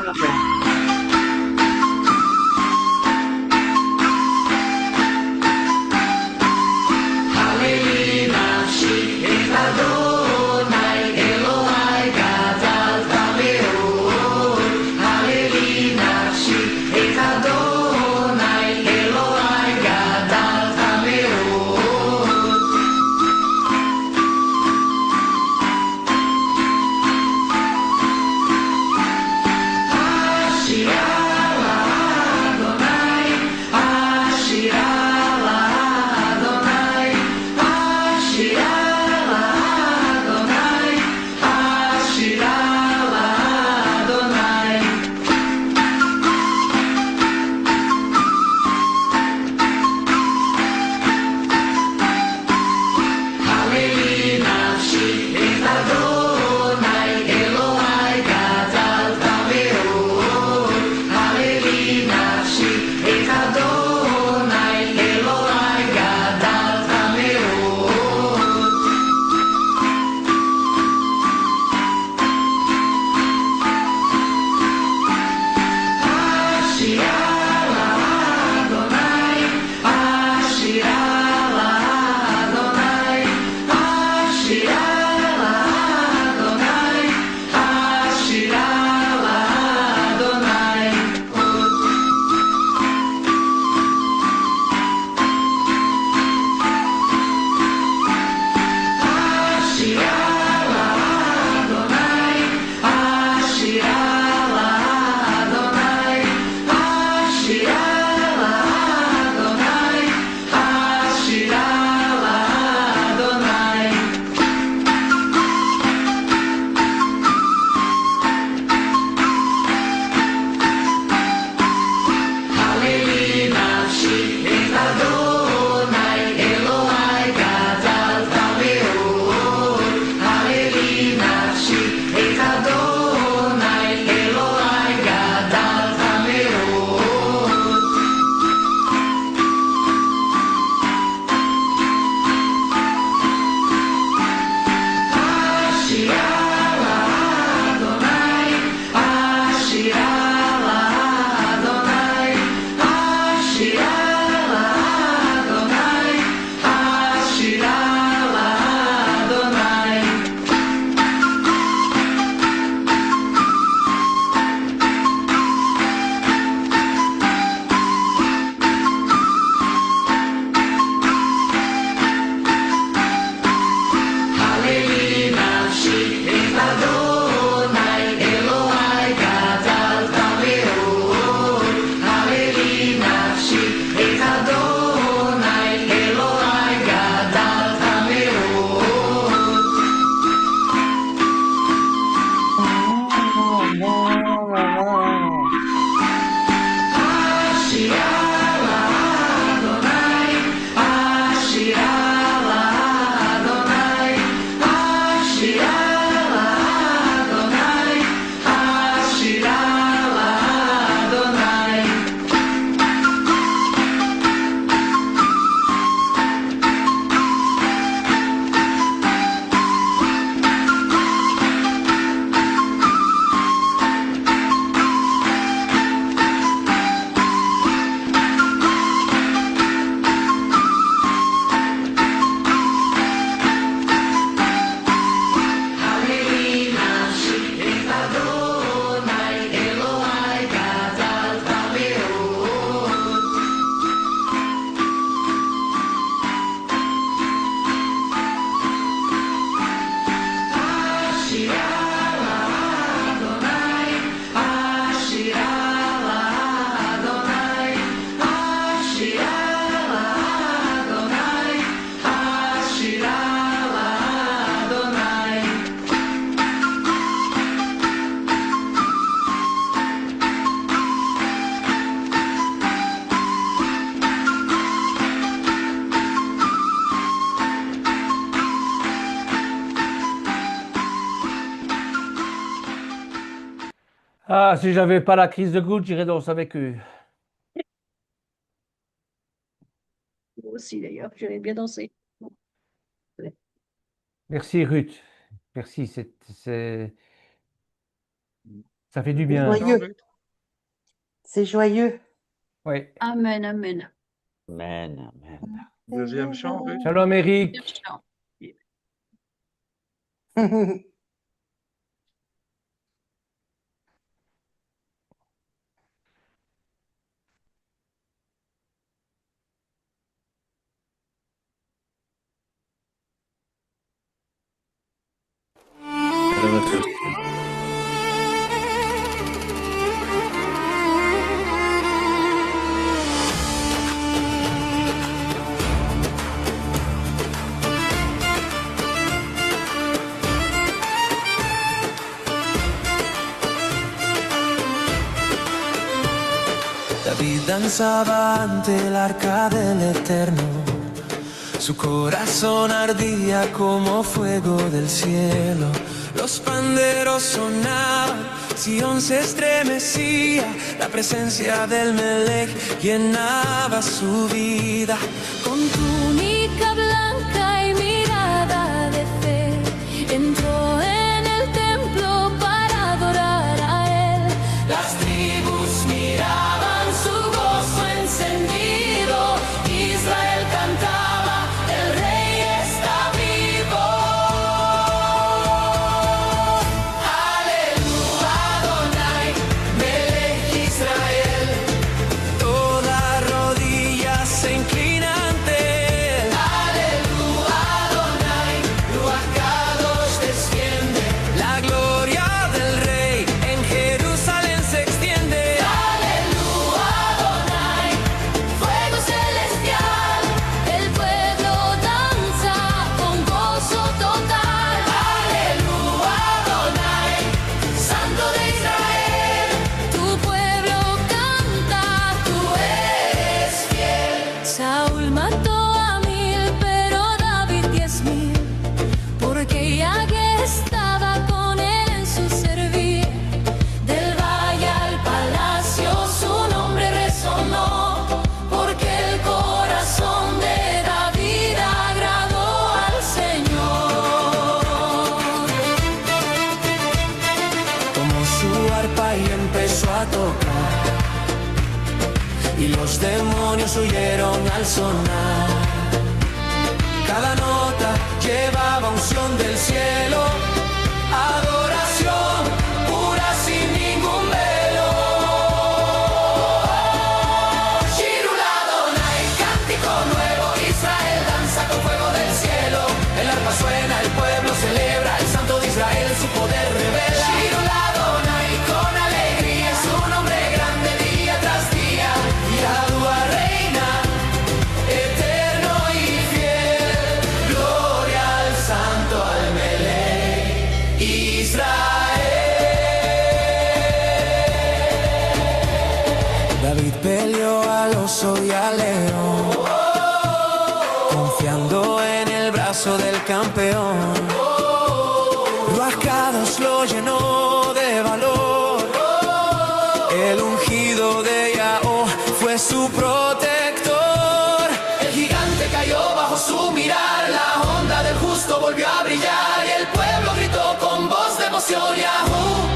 Parfait. Haleli nafshi et Adonai Elohai gadalta מאוד. Haleli nafshi et Adonai Elohai gadalta מאוד. השירה לאדוני, השירה לאדוני, השירה לאדוני, השירה לאדוני. הללי נפשי את אדוני אלוהי גדלת מאוד. הללי נפשי את אדוני אלוהי גדלת מאוד. השירה לאדוני, השירה לאדוני, השירה לאדוני, השירה לאדוני. השירה לאדוני, השירה לאדוני, השירה לאדוני, השירה לאדוני. הללי נפשי את אדוני אלוהי גדלת מאוד. הללי נפשי את אדוני אלוהי גדלת מאוד. השירה לאדוני, השירה לאדוני, השירה לאדוני, השירה לאדוני. הללי נפשי את אדוני אלוהי גדלת מאוד. הללי נפשי את אדוני אלוהי גדלת מאוד. השירה לאדוני, השירה לאדוני, השירה לאדוני, השירה לאדוני. הללי נפשי את אדוני אלוהי גדלת מאוד. השירה לאדוני, השירה לאדוני, השירה לאדוני, השירה לאדוני. Ah, si j'avais pas la crise de goutte, j'irais danser avec eux. Moi aussi, d'ailleurs, j'aimais bien danser. Merci Ruth. Merci. Ça fait du C'est bien. joyeux. C'est joyeux. Oui. Amen, amen. Amen, amen. Deuxième chant, Ruth. Shalom, Eric. Bien chant. David danzaba ante el arca del Eterno, su corazón ardía como fuego del cielo. Los panderos sonaban, Sion se estremecía, la presencia del Melech llenaba su vida. Con túnica blanca y mirada de fe, entró en el templo para adorar a él. Las tribus miraban su gozo encendido, Israel cantaba, el rey está vivo. Aleluya, Adonai, Melech Israel. Toda rodilla se inclina ante él. Aleluya, Adonai, Ruach Kadosh desciende. La gloria del rey en Jerusalén se extiende. Aleluya, Adonai, fuego celestial, el pueblo danza con gozo total. Aleluya, Adonai, Santo de Israel. Tu pueblo canta, Tú eres fiel. Saúl mató a 1000, pero David 10,000, porque Yahvé estaba con él en su servir. Del valle al palacio su nombre resonó, porque el corazón de David agradó al Señor. Tomó su arpa y empezó a tocar, y los demonios huyeron al sonar. Cada nota llevaba unción del cielo, adoración pura sin ningún velo. Shirul Adonai, cántico nuevo, Israel danza con fuego del cielo. El arpa suena, el pueblo celebra, el Santo de Israel su poder revela. Shirul Adonai, con alegría, su nombre grande día tras día. Yahuwah reina, eterno y fiel. Gloria al Santo, al Melech Israel. David peleó al oso y al león, confiando en el brazo del campeón. Ruach Kadosh lo llenó de valor, el ungido de Yahweh fue su protector. El gigante cayó bajo su mirar, la onda del justo volvió a brillar, y el pueblo gritó con voz de emoción: Yahú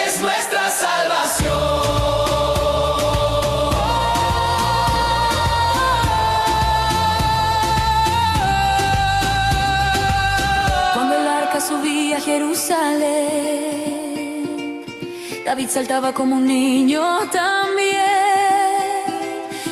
es nuestra salvación. Cuando el arca subía a Jerusalén, David saltaba como un niño también.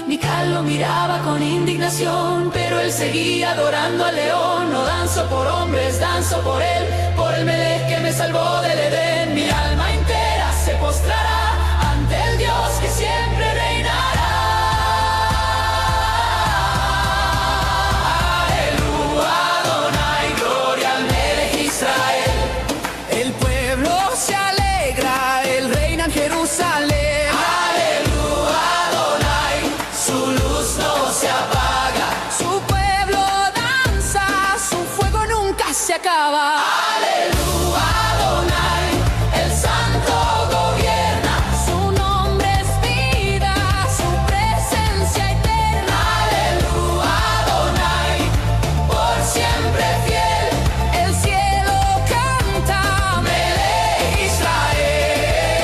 Mical lo miraba con indignación, pero él seguía adorando al león. No danzo por hombres, danzo por él, por el Melech que me salvó del Edén. Mi alma entera se postrará ante el Dios que siempre reinará. Aleluya, Adonai, gloria al Melech Israel. El pueblo se alegra, él reina en Jerusalén. Aleluya, Adonai, su luz no se apaga. Su pueblo danza, su fuego nunca se acaba. Aleluya, Adonai, el Santo gobierna. Su nombre es vida, su presencia eterna. Aleluya, Adonai, por siempre fiel. El cielo canta, Melech Israel.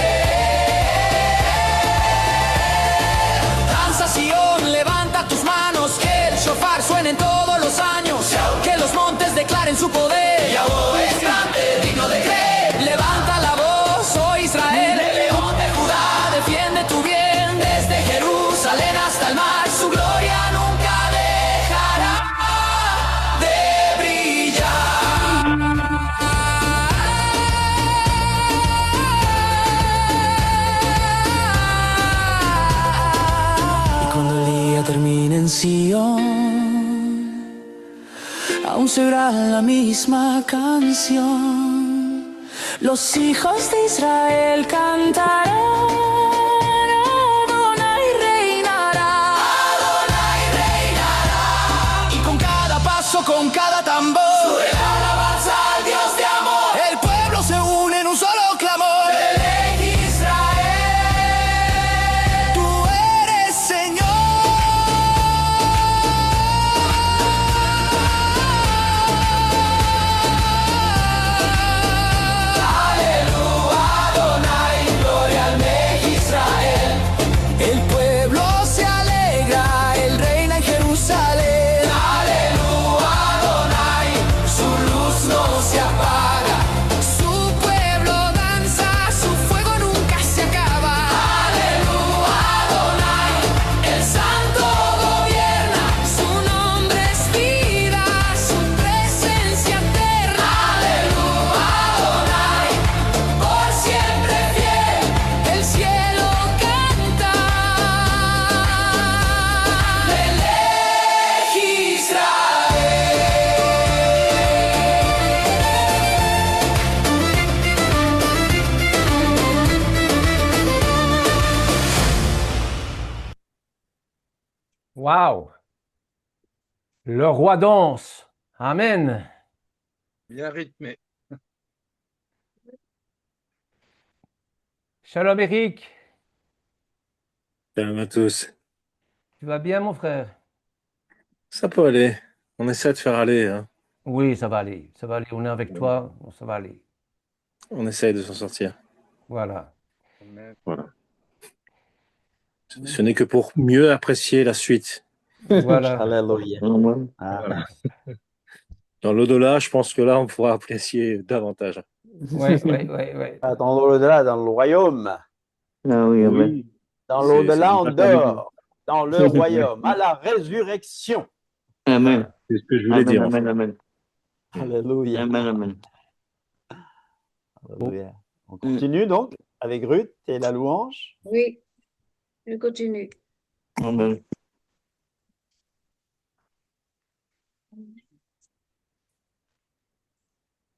aún será la misma canción. Los hijos de Israel cantarán. Adonai reinará. Adonai reinará. Y con cada paso, con cada tambor, sube la alabanza al Dios de amor. El pueblo se une en un solo clamor. Belej Israel, tú eres Señor. Aleluya, Adonai, gloria al Melech Israel. El pueblo se alegra, él reina en Jerusalén. Aleluya, Adonai, su luz no se apaga. Su pueblo danza, su fuego nunca se acaba. Aleluya, Adonai, el santo gobierna. Su nombre es vida, su presencia eterna. Aleluya, Adonai, por siempre fiel, el cielo canta. Melech Israel. Waouh! Le roi danse. Amen. Bien rythmé. Shalom Eric. Salut à tous. Tu vas bien, mon frère? Ça peut aller. On essaie de faire aller, hein. Oui, ça va aller. Ça va aller. On est avec toi. Ça va aller. On essaye de s'en sortir. Voilà. Amen. Voilà. Ce n'est que pour mieux apprécier la suite. Voilà. Alléluia. Voilà. Amen. Dans l'au-delà, je pense que là, on pourra apprécier davantage. Ouais, ouais, ouais, ouais. Ah, dans l'au-delà, dans le royaume. Ah oui, amen. Oui. Dans C'est- l'au-delà, c'est on une bataille. dort. Dans le royaume, à la résurrection. Amen. C'est ce que je voulais Amen, dire. en fait. amen, amen. Alléluia. Amen, amen. Alléluia. On continue donc avec Ruth et la louange. Oui, je continue. Amen.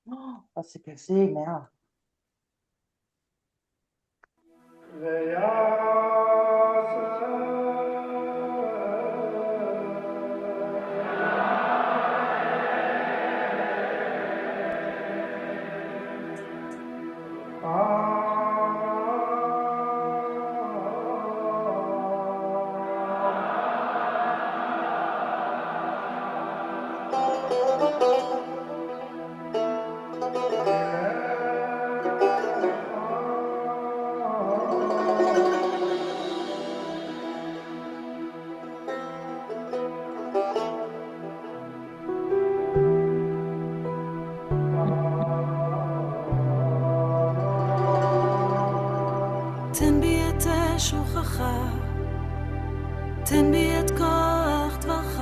Oh, c'est cassé, merde. תן בי את שוכחך, תן בי את כוח דברך,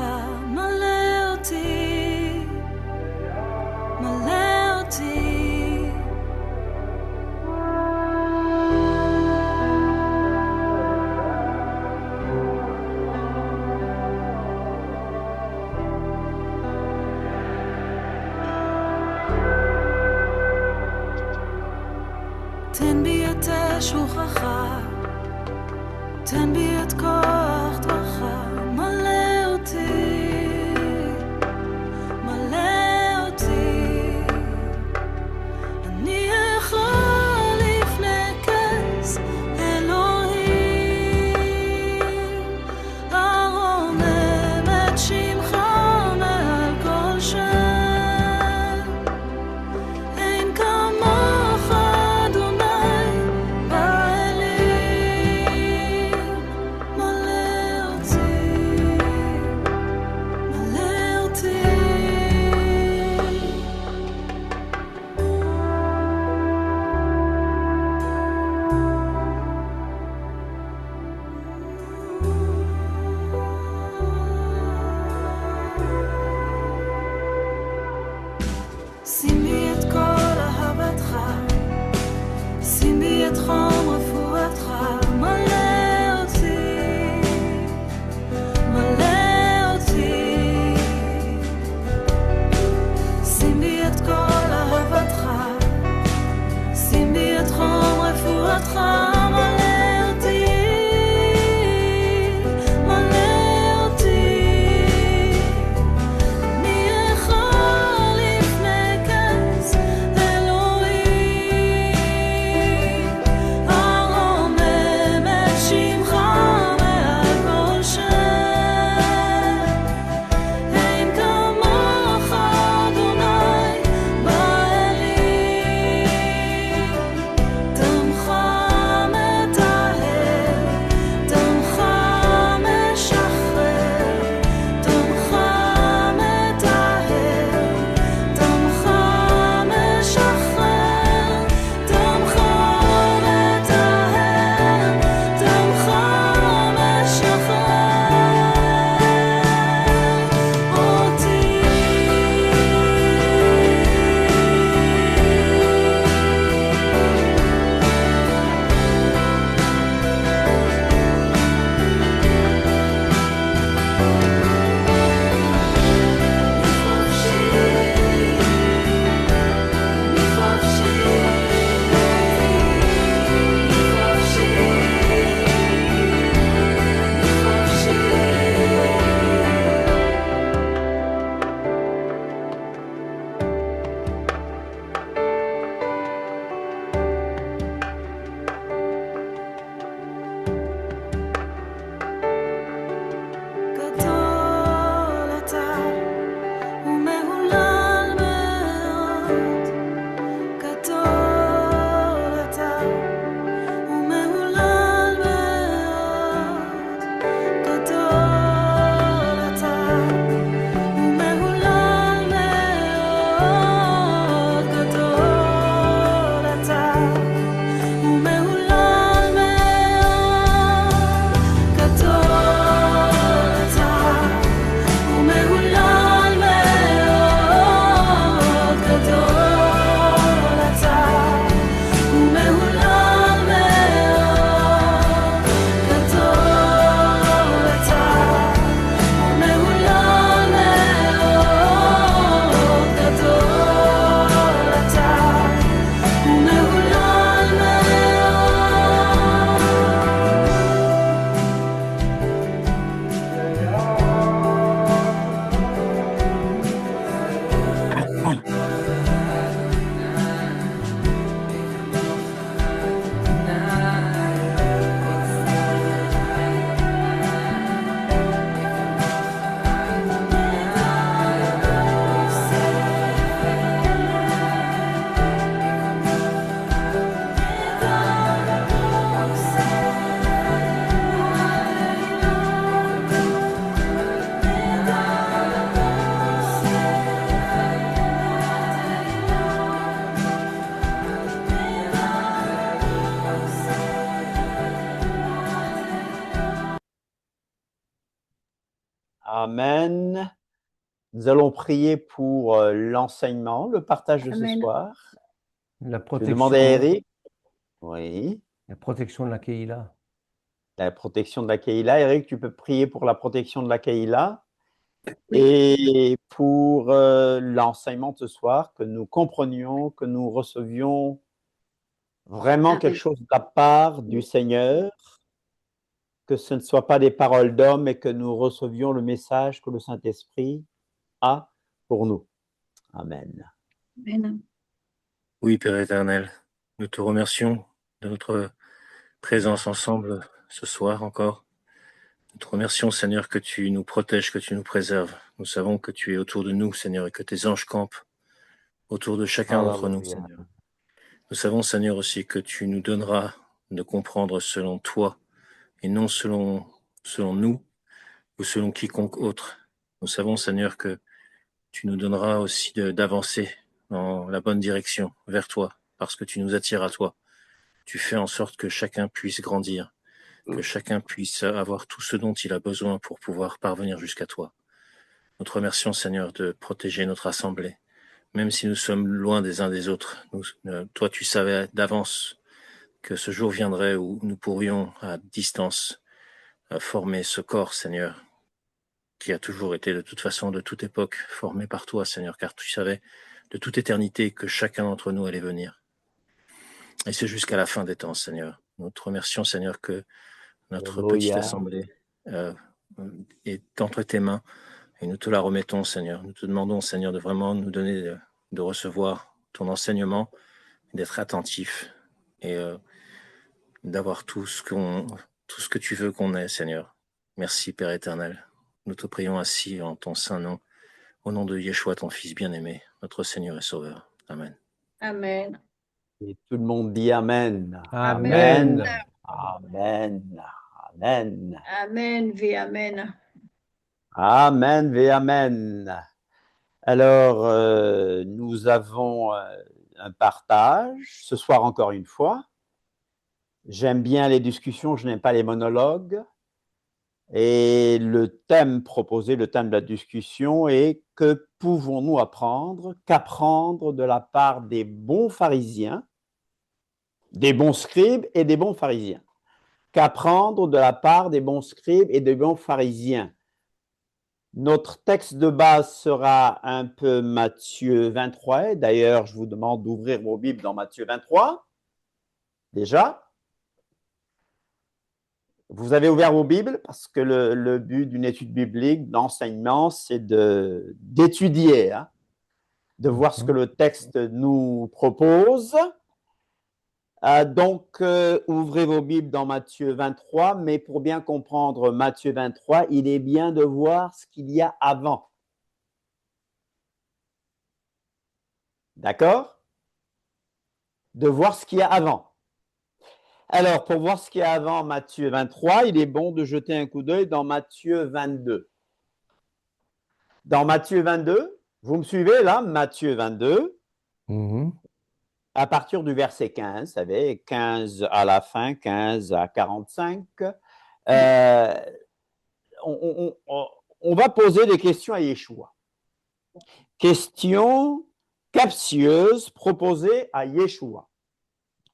מלא אותי, מלא אותי. תן בי את שוכחך, תן בי את כוח דברך, מלא אותי, מלא אותי. אני יכול לפני כס אלוהים, ארומם את שמך מעל כל שם. אין כמוך אדוני באלים, מלא אותי, מלא אותי. שים בי את כל אהבתך, שים בי את חום רפואתך, מלא אותי, מלא אותי. Amen. Nous allons prier pour l'enseignement, le partage de ce Amen. soir. La Je vais demander à protection, Eric. Oui, la protection de la Keïla. la protection de la Keïla. Eric, tu peux prier pour la protection de la Keïla Oui. et pour l'enseignement de ce soir, que nous comprenions, que nous recevions vraiment Amen. quelque chose de la part du Seigneur, que ce ne soit pas des paroles d'homme, mais que nous recevions le message que le Saint-Esprit a pour nous. Amen. Amen. Oui, Père éternel, nous te remercions de notre présence ensemble ce soir encore. Nous te remercions, Seigneur, que tu nous protèges, que tu nous préserves. Nous savons que tu es autour de nous, Seigneur, et que tes anges campent autour de chacun d'entre nous, Alléluia. Seigneur. Nous savons, Seigneur, aussi que tu nous donneras de comprendre selon toi et non selon nous ou selon quiconque autre. Nous savons, Seigneur, que tu nous donneras aussi d'avancer dans la bonne direction vers toi, parce que tu nous attires à toi. Tu fais en sorte que chacun puisse grandir, que chacun puisse avoir tout ce dont il a besoin pour pouvoir parvenir jusqu'à toi. Nous te remercions, Seigneur, de protéger notre assemblée, même si nous sommes loin des uns des autres. Toi, tu savais d'avance que ce jour viendrait où nous pourrions, à distance, former ce corps, Seigneur, qui a toujours été de toute façon, de toute époque, formé par toi, Seigneur, car tu savais de toute éternité que chacun d'entre nous allait venir. Et c'est jusqu'à la fin des temps, Seigneur. Nous te remercions, Seigneur, que notre petite Alléluia. assemblée est entre tes mains et nous te la remettons, Seigneur. Nous te demandons, Seigneur, de vraiment nous donner de recevoir ton enseignement, d'être attentif et d'avoir tout ce que tu veux qu'on ait, Seigneur. Merci, Père éternel. Nous te prions ainsi en ton saint nom, au nom de Yeshua, ton Fils bien-aimé, notre Seigneur et Sauveur. Amen. Amen. Et tout le monde dit Amen. Amen. Amen. Amen. Amen. Ve Amen. Amen. Ve Amen. Alors, nous avons un partage ce soir encore une fois. J'aime bien les discussions, je n'aime pas les monologues. Et le thème proposé, le thème de la discussion est « Que pouvons-nous apprendre ? Qu'apprendre de la part des bons pharisiens, des bons scribes et des bons pharisiens ?» Qu'apprendre de la part des bons scribes et des bons pharisiens. Notre texte de base sera un peu Matthieu 23. D'ailleurs, je vous demande d'ouvrir vos Bibles dans Matthieu 23. Déjà. Vous avez ouvert vos Bibles parce que le but d'une étude biblique, d'enseignement, c'est d'étudier, hein, de voir ce que le texte nous propose. Donc, ouvrez vos Bibles dans Matthieu 23, mais pour bien comprendre Matthieu 23, il est bien de voir ce qu'il y a avant. D'accord? De voir ce qu'il y a avant. Alors, pour voir ce qu'il y a avant Matthieu 23, il est bon de jeter un coup d'œil dans Matthieu 22. Dans Matthieu 22, vous me suivez là, Matthieu 22, à partir du verset 15, vous savez, 15 à la fin, 15 à 45, on va poser des questions à Yeshua. Questions captieuses proposées à Yeshua.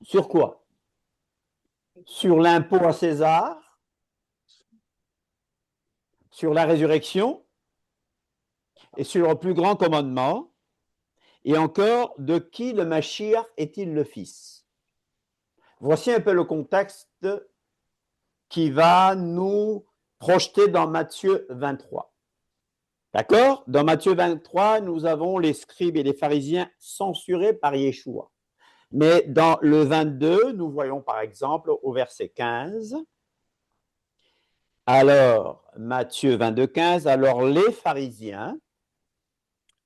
Sur quoi? Sur l'impôt à César, sur la résurrection et sur le plus grand commandement, et encore, de qui le Mashiach est-il le fils? Voici un peu le contexte qui va nous projeter dans Matthieu 23. D'accord? Dans Matthieu 23, nous avons les scribes et les pharisiens censurés par Yeshua. Mais dans le 22, nous voyons par exemple au verset 15, alors Matthieu 22, 15, alors les pharisiens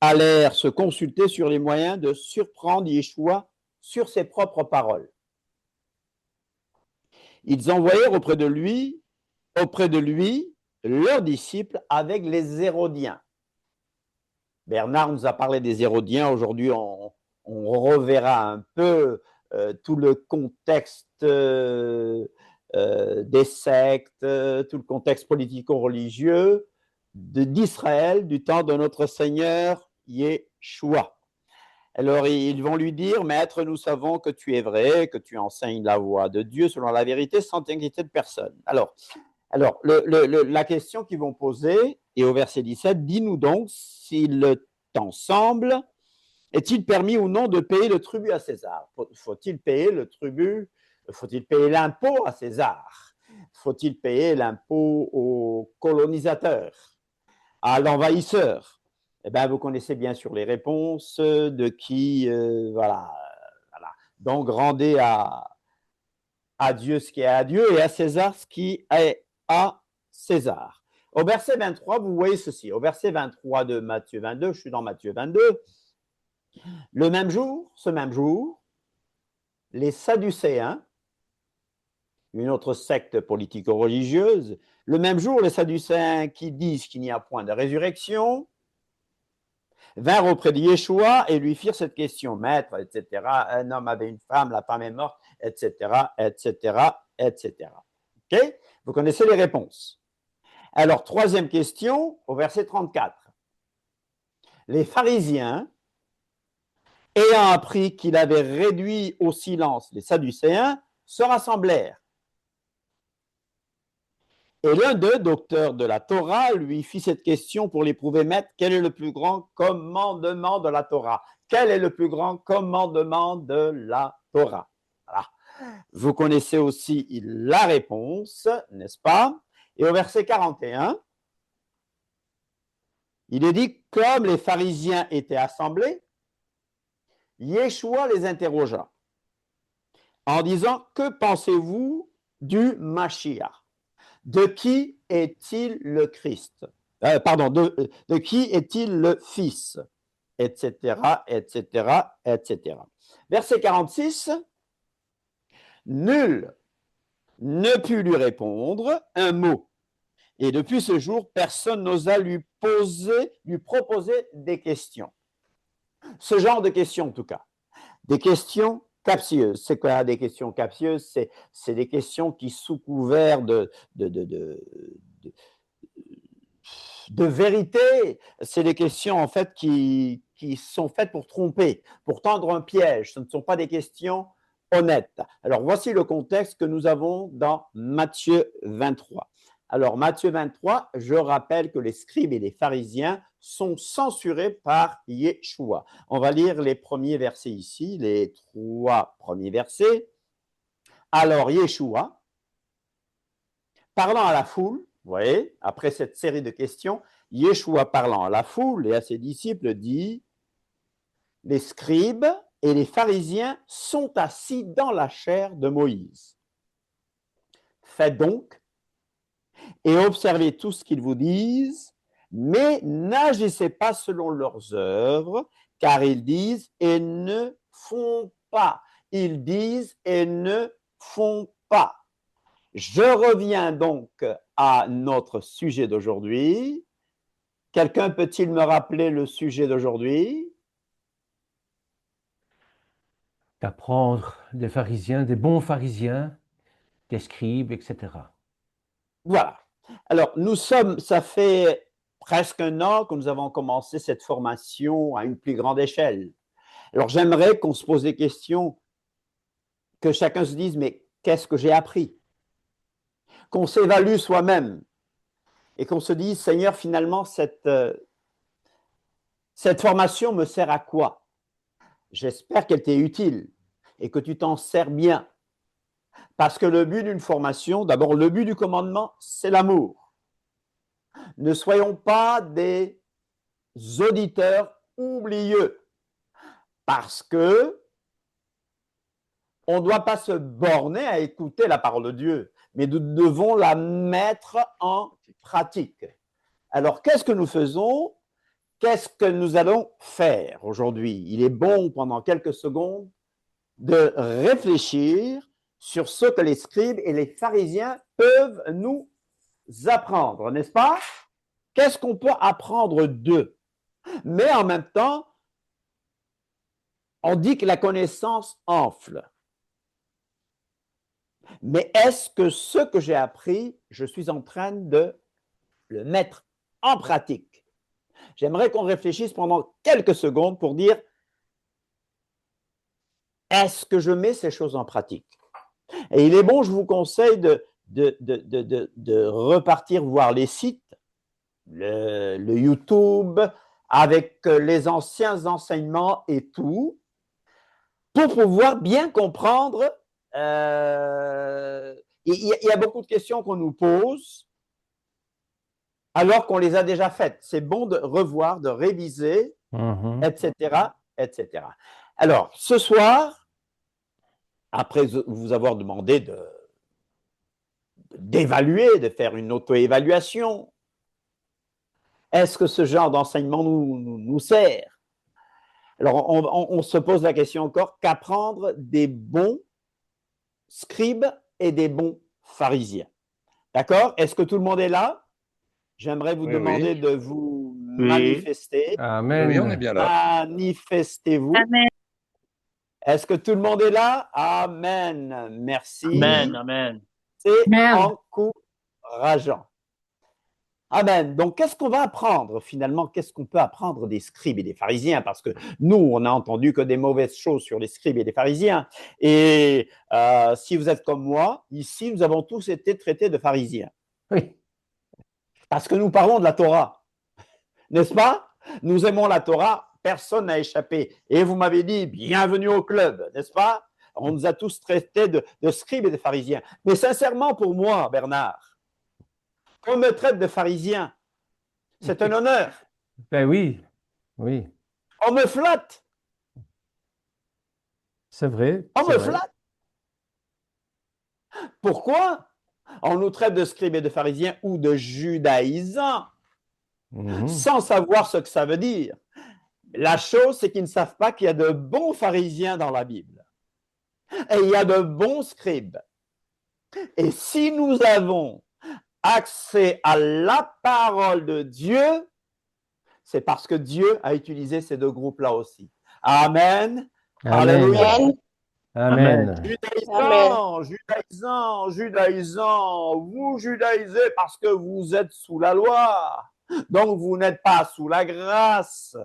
allèrent se consulter sur les moyens de surprendre Yeshua sur ses propres paroles. Ils envoyèrent auprès de lui leurs disciples avec les Hérodiens. Bernard nous a parlé des Hérodiens. Aujourd'hui, on reverra un peu tout le contexte des sectes, tout le contexte politico-religieux d'Israël du temps de notre Seigneur Yeshua. Alors, ils vont lui dire, Maître, nous savons que tu es vrai, que tu enseignes la voie de Dieu selon la vérité, sans t'inquiéter de personne. Alors la question qu'ils vont poser, et au verset 17, dis-nous donc, s'il t'en semble, est-il permis ou non de payer le tribut à César? Faut-il payer le tribut? Faut-il payer l'impôt à César? Faut-il payer l'impôt au colonisateur, à l'envahisseur? Eh bien, vous connaissez bien sûr les réponses de qui, voilà. Donc, rendez à Dieu ce qui est à Dieu et à César ce qui est à César. Au verset 23, vous voyez ceci. Au verset 23 de Matthieu 22, je suis dans Matthieu 22, ce même jour, les Sadducéens, une autre secte politico-religieuse, le même jour, les Sadducéens qui disent qu'il n'y a point de résurrection, vinrent auprès de Yeshua et lui firent cette question, Maître, etc. Un homme avait une femme, la femme est morte, etc., etc., etc. OK? Vous connaissez les réponses. Alors, troisième question, au verset 34. Les pharisiens, ayant appris qu'il avait réduit au silence les Sadducéens, se rassemblèrent. Et l'un d'eux, docteur de la Torah, lui fit cette question pour l'éprouver, Maître, quel est le plus grand commandement de la Torah? Quel est le plus grand commandement de la Torah? Voilà. Vous connaissez aussi la réponse, n'est-ce pas? Et au verset 41, il est dit, comme les pharisiens étaient assemblés, Yeshua les interrogea en disant, que pensez-vous du Mashiach? De qui est-il le Christ? De qui est-il le Fils? Etc., etc., etc. Verset 46, nul ne put lui répondre un mot. Et depuis ce jour, personne n'osa lui proposer des questions. Ce genre de questions, en tout cas. Des questions captieuses. C'est quoi des questions captieuses? C'est des questions qui, sous couvert de vérité, c'est des questions en fait qui sont faites pour tromper, pour tendre un piège. Ce ne sont pas des questions honnêtes. Alors, voici le contexte que nous avons dans Matthieu 23. Alors, Matthieu 23, je rappelle que les scribes et les pharisiens sont censurés par Yeshua. On va lire les premiers versets ici, les 3 premiers versets. Alors, Yeshua, parlant à la foule, vous voyez, après cette série de questions, Yeshua parlant à la foule et à ses disciples dit, les scribes et les pharisiens sont assis dans la chair de Moïse. Faites donc et observez tout ce qu'ils vous disent, mais n'agissez pas selon leurs œuvres, car ils disent et ne font pas. Ils disent et ne font pas. Je reviens donc à notre sujet d'aujourd'hui. Quelqu'un peut-il me rappeler le sujet d'aujourd'hui? D'apprendre des pharisiens, des bons pharisiens, des scribes, etc. Voilà. Alors, ça fait presque un an que nous avons commencé cette formation à une plus grande échelle. Alors, j'aimerais qu'on se pose des questions, que chacun se dise, mais qu'est-ce que j'ai appris? Qu'on s'évalue soi-même et qu'on se dise, Seigneur, finalement, cette formation me sert à quoi? J'espère qu'elle t'est utile et que tu t'en sers bien. Parce que le but d'une formation, d'abord, le but du commandement, c'est l'amour. Ne soyons pas des auditeurs oublieux, parce que on ne doit pas se borner à écouter la parole de Dieu, mais nous devons la mettre en pratique. Alors, qu'est-ce que nous faisons? Qu'est-ce que nous allons faire aujourd'hui? Il est bon, pendant quelques secondes, de réfléchir sur ce que les scribes et les pharisiens peuvent nous apprendre, n'est-ce pas? Qu'est-ce qu'on peut apprendre d'eux? Mais en même temps, on dit que la connaissance enfle. Mais est-ce que ce que j'ai appris, je suis en train de le mettre en pratique. J'aimerais qu'on réfléchisse pendant quelques secondes pour dire, est-ce que je mets ces choses en pratique? Et il est bon, je vous conseille de repartir voir les sites, le YouTube, avec les anciens enseignements et tout, pour pouvoir bien comprendre. Il y a beaucoup de questions qu'on nous pose alors qu'on les a déjà faites. C'est bon de revoir, de réviser, etc., etc. Alors, ce soir, après vous avoir demandé d'évaluer, de faire une auto-évaluation, est-ce que ce genre d'enseignement nous sert? Alors, on se pose la question encore, qu'apprendre des bons scribes et des bons pharisiens? D'accord? Est-ce que tout le monde est là? J'aimerais vous demander de vous manifester. Amen. Oui, on est bien là. Manifestez-vous. Amen. Est-ce que tout le monde est là? Amen. Merci. Amen, amen. C'est Amen. encourageant. Amen. Donc, qu'est-ce qu'on va apprendre finalement? Qu'est-ce qu'on peut apprendre des scribes et des pharisiens? Parce que nous, on n'a entendu que des mauvaises choses sur les scribes et les pharisiens. Et si vous êtes comme moi, ici, nous avons tous été traités de pharisiens. Oui. Parce que nous parlons de la Torah. N'est-ce pas? Nous aimons la Torah, personne n'a échappé. Et vous m'avez dit, bienvenue au club, n'est-ce pas? On nous a tous traités de scribes et de pharisiens. Mais sincèrement, pour moi, Bernard, qu'on me traite de pharisien, c'est un honneur. Ben oui, oui, On me flatte. c'est vrai. On c'est me vrai. flatte. Pourquoi? On nous traite de scribes et de pharisiens ou de judaïsants sans savoir ce que ça veut dire. La chose, c'est qu'ils ne savent pas qu'il y a de bons pharisiens dans la Bible. Et il y a de bons scribes. Et si nous avons accès à la parole de Dieu, c'est parce que Dieu a utilisé ces deux groupes-là aussi. Amen. Alléluia. Amen. Judaïsants, vous judaïsez parce que vous êtes sous la loi. Donc, vous n'êtes pas sous la grâce.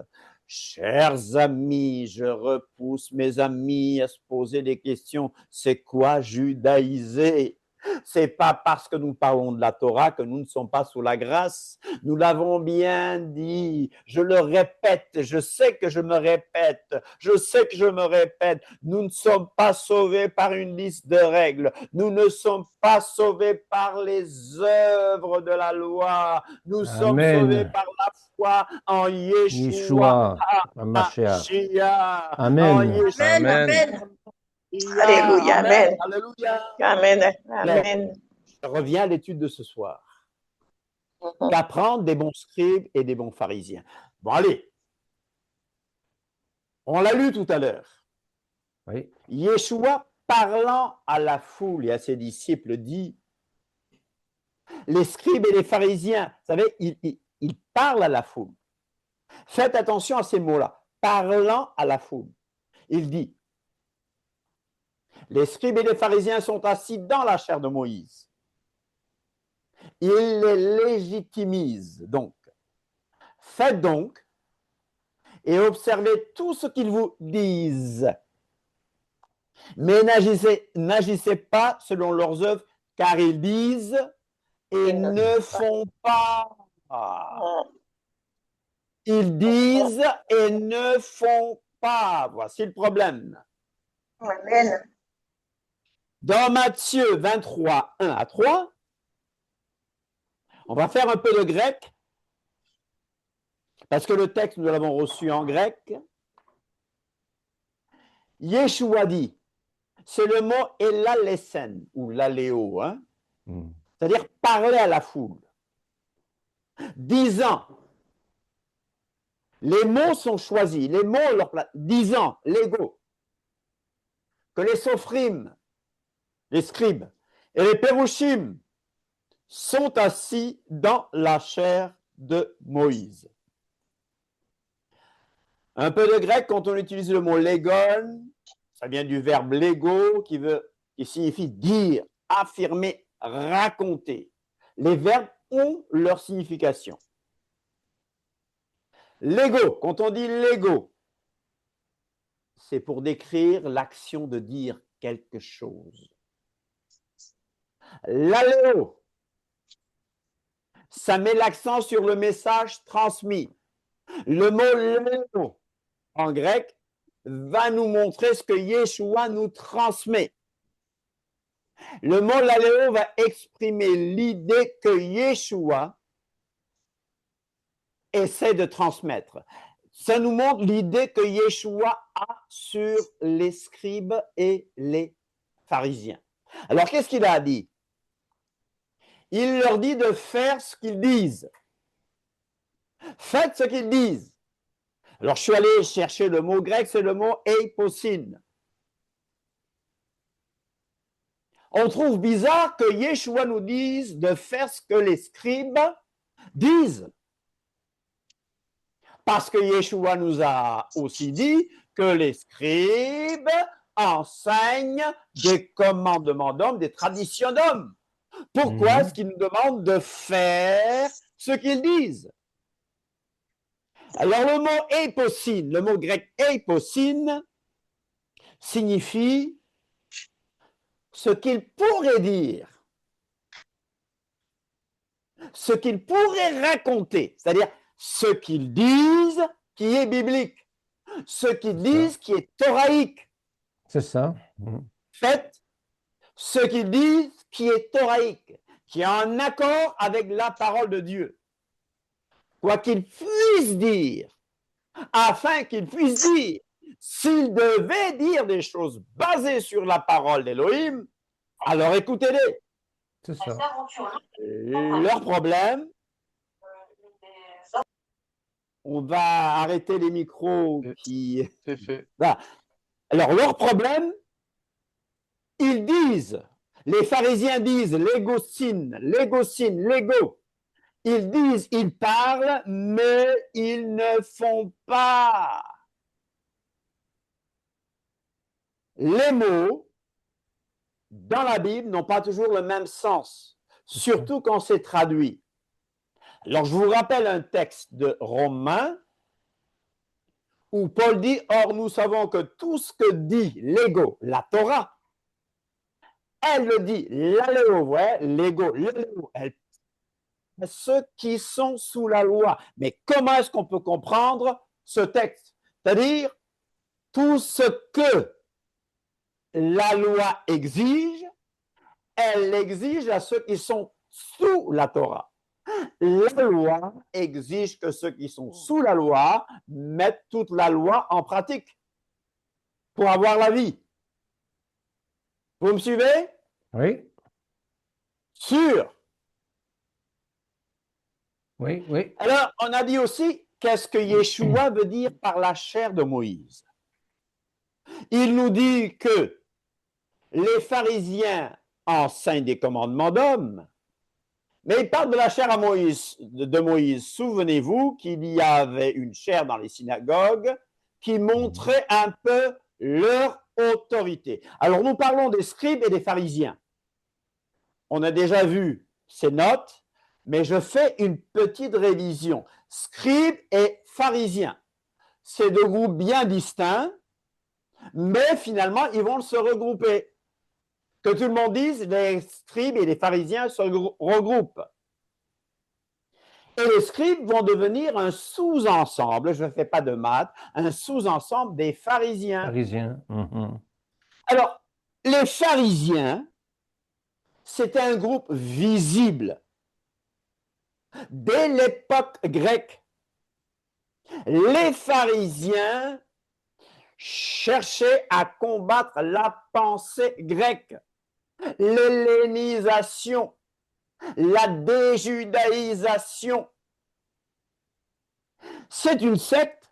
Chers amis, je repousse mes amis à se poser des questions. C'est quoi judaïser? C'est pas parce que nous parlons de la Torah que nous ne sommes pas sous la grâce. Nous l'avons bien dit. Je le répète. Je sais que je me répète. Nous ne sommes pas sauvés par une liste de règles. Nous ne sommes pas sauvés par les œuvres de la loi. Nous sommes sauvés par la foi en Yeshua. Mashiach. Amen. Amen. Alléluia, amen. Alléluia. Amen, amen. Je reviens à l'étude de ce soir. Qu'apprendre des bons scribes et des bons pharisiens. Bon, allez. On l'a lu tout à l'heure. Oui. Yeshua, parlant à la foule et à ses disciples, dit, les scribes et les pharisiens, vous savez, ils parlent à la foule. Faites attention à ces mots-là. Parlant à la foule. Il dit, les scribes et les pharisiens sont assis dans la chair de Moïse. Ils les légitimisent donc. Faites donc et observez tout ce qu'ils vous disent. Mais n'agissez pas selon leurs œuvres, car ils disent et ne font pas. Ils disent et ne font pas. Voici le problème. Amen. Dans Matthieu 23, 1 à 3, on va faire un peu de grec, parce que le texte, nous l'avons reçu en grec. Yeshua dit, c'est le mot elalesen, ou laléo, hein? C'est-à-dire parler à la foule, disant, les mots sont choisis, les mots leur place, disant, l'ego, que les sophrim, les scribes et les pérouchim sont assis dans la chair de Moïse. Un peu de grec, quand on utilise le mot légon, ça vient du verbe légo qui signifie dire, affirmer, raconter. Les verbes ont leur signification. L'ego, quand on dit l'ego, c'est pour décrire l'action de dire quelque chose. L'aléo, ça met l'accent sur le message transmis. Le mot léo, en grec, va nous montrer ce que Yeshua nous transmet. Le mot l'aléo va exprimer l'idée que Yeshua essaie de transmettre. Ça nous montre l'idée que Yeshua a sur les scribes et les pharisiens. Alors, qu'est-ce qu'il a dit? Il leur dit de faire ce qu'ils disent. Faites ce qu'ils disent. Alors, je suis allé chercher le mot grec, c'est le mot eiposine. On trouve bizarre que Yeshua nous dise de faire ce que les scribes disent. Parce que Yeshua nous a aussi dit que les scribes enseignent des commandements d'hommes, des traditions d'hommes. Pourquoi est-ce qu'ils nous demandent de faire ce qu'ils disent? Alors le mot eiposine, le mot grec eiposine, signifie ce qu'ils pourraient dire, ce qu'ils pourraient raconter, c'est-à-dire ce qu'ils disent qui est biblique, ce qu'ils disent qui est thoraïque. C'est ça. Faites ce qu'ils disent qui est thoraïque, qui est en accord avec la parole de Dieu. Quoi qu'ils puissent dire, afin qu'ils puissent dire, s'ils devaient dire des choses basées sur la parole d'Élohim, alors écoutez-les. C'est ça. Leur problème, on va arrêter les micros qui... C'est fait. Voilà. Alors, leur problème, ils disent, les pharisiens disent l'égocine, l'ego. Ils disent, ils parlent, mais ils ne font pas. Les mots dans la Bible n'ont pas toujours le même sens, surtout quand c'est traduit. Alors, je vous rappelle un texte de Romains où Paul dit, « Or, nous savons que tout ce que dit l'ego, la Torah, elle le dit, l'aléo, ouais, l'ego, l'aléo, elle ceux qui sont sous la loi. » Mais comment est-ce qu'on peut comprendre ce texte? C'est-à-dire, tout ce que la loi exige, elle l'exige à ceux qui sont sous la Torah. La loi exige que ceux qui sont sous la loi mettent toute la loi en pratique pour avoir la vie. Vous me suivez? Oui, Sûr. oui, oui. Alors, on a dit aussi, qu'est-ce que Yeshua veut dire par la chair de Moïse? Il nous dit que les pharisiens enseignent des commandements d'hommes, mais il parle de la chair de Moïse. Souvenez-vous qu'il y avait une chair dans les synagogues qui montrait un peu leur autorité. Alors, nous parlons des scribes et des pharisiens. On a déjà vu ces notes, mais je fais une petite révision. Scribes et pharisiens, c'est deux groupes bien distincts, mais finalement, ils vont se regrouper. Que tout le monde dise, les scribes et les pharisiens se regroupent. Et les scribes vont devenir un sous-ensemble, je ne fais pas de maths, un sous-ensemble des pharisiens. Parisien. Alors, les pharisiens, c'était un groupe visible. Dès l'époque grecque, les pharisiens cherchaient à combattre la pensée grecque, l'hellénisation, la déjudaïsation. C'est une secte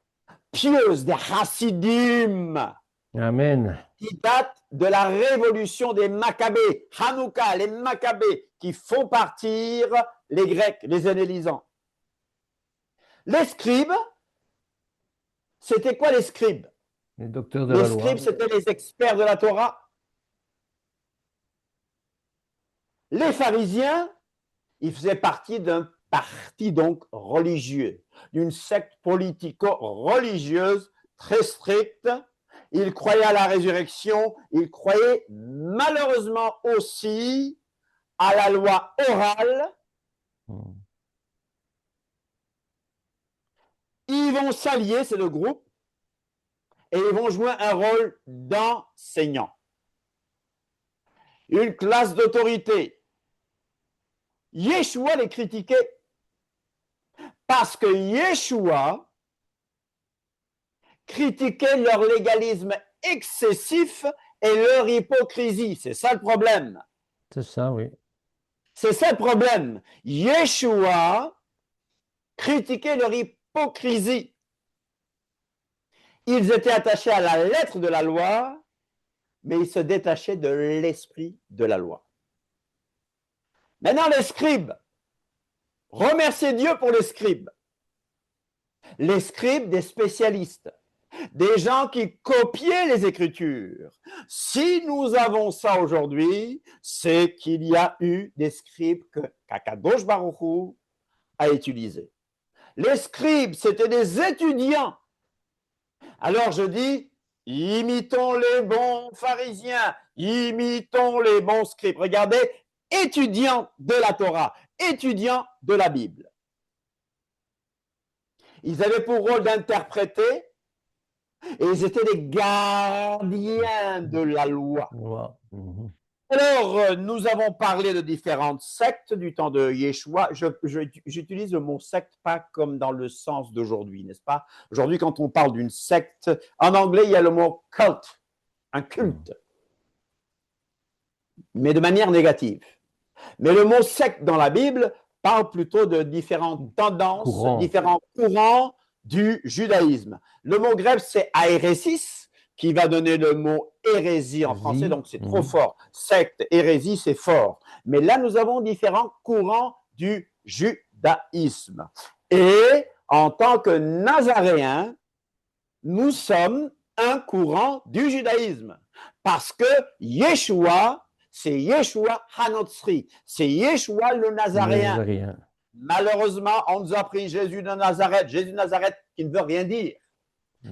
pieuse des chassidim Amen. qui date de la révolution des Maccabées, Hanouka, les Maccabées, qui font partir les Grecs, les hellénisants. Les scribes, c'était quoi les scribes? Les docteurs de la Les loi. scribes, c'était les experts de la Torah. Les pharisiens, ils faisaient partie d'un parti donc religieux, d'une secte politico-religieuse très stricte. Ils croyaient à la résurrection, ils croyaient malheureusement aussi à la loi orale. Ils vont s'allier, c'est le groupe, et ils vont jouer un rôle d'enseignant. Une classe d'autorité. Yeshua les critiquait parce que Yeshua critiquait leur légalisme excessif et leur hypocrisie. C'est ça le problème. C'est ça, oui. C'est ça le problème. Yeshua critiquait leur hypocrisie. Ils étaient attachés à la lettre de la loi, mais ils se détachaient de l'esprit de la loi. Maintenant, les scribes. Remerciez Dieu pour les scribes. Les scribes, des spécialistes, des gens qui copiaient les Écritures. Si nous avons ça aujourd'hui, c'est qu'il y a eu des scribes qu'Akadosh Baruch Hu a utilisés. Les scribes, c'était des étudiants. Alors je dis, imitons les bons pharisiens, imitons les bons scribes. Regardez, étudiants de la Torah, étudiants de la Bible. Ils avaient pour rôle d'interpréter et ils étaient des gardiens de la loi. Wow. Alors, nous avons parlé de différentes sectes du temps de Yeshua. J'utilise le mot secte pas comme dans le sens d'aujourd'hui, n'est-ce pas? Aujourd'hui, quand on parle d'une secte, en anglais, il y a le mot cult, un culte, mais de manière négative. Mais le mot secte dans la Bible parle plutôt de différentes tendances, différents courants du judaïsme. Le mot grec, c'est aéresis, qui va donner le mot hérésie en français, donc c'est trop fort. Secte, hérésie, c'est fort. Mais là, nous avons différents courants du judaïsme. Et en tant que Nazaréens, nous sommes un courant du judaïsme. Parce que Yeshua, c'est Yeshua Hanotsri, c'est Yeshua le Nazaréen. Malheureusement, on nous a pris Jésus de Nazareth qui ne veut rien dire.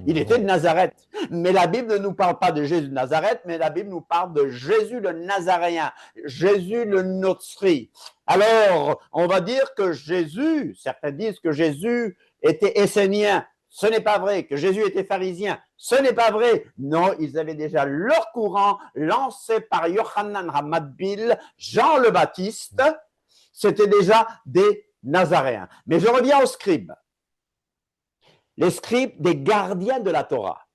Il était de Nazareth. Mais la Bible ne nous parle pas de Jésus de Nazareth, mais la Bible nous parle de Jésus le Nazaréen, Jésus le Notsri. Alors, on va dire que Jésus, certains disent que Jésus était essénien. Ce n'est pas vrai. Que Jésus était pharisien. Ce n'est pas vrai. Non, ils avaient déjà leur courant lancé par Yochanan Hamadbil, Jean le Baptiste. C'était déjà des Nazaréens. Mais je reviens aux scribes. Les scribes, des gardiens de la Torah.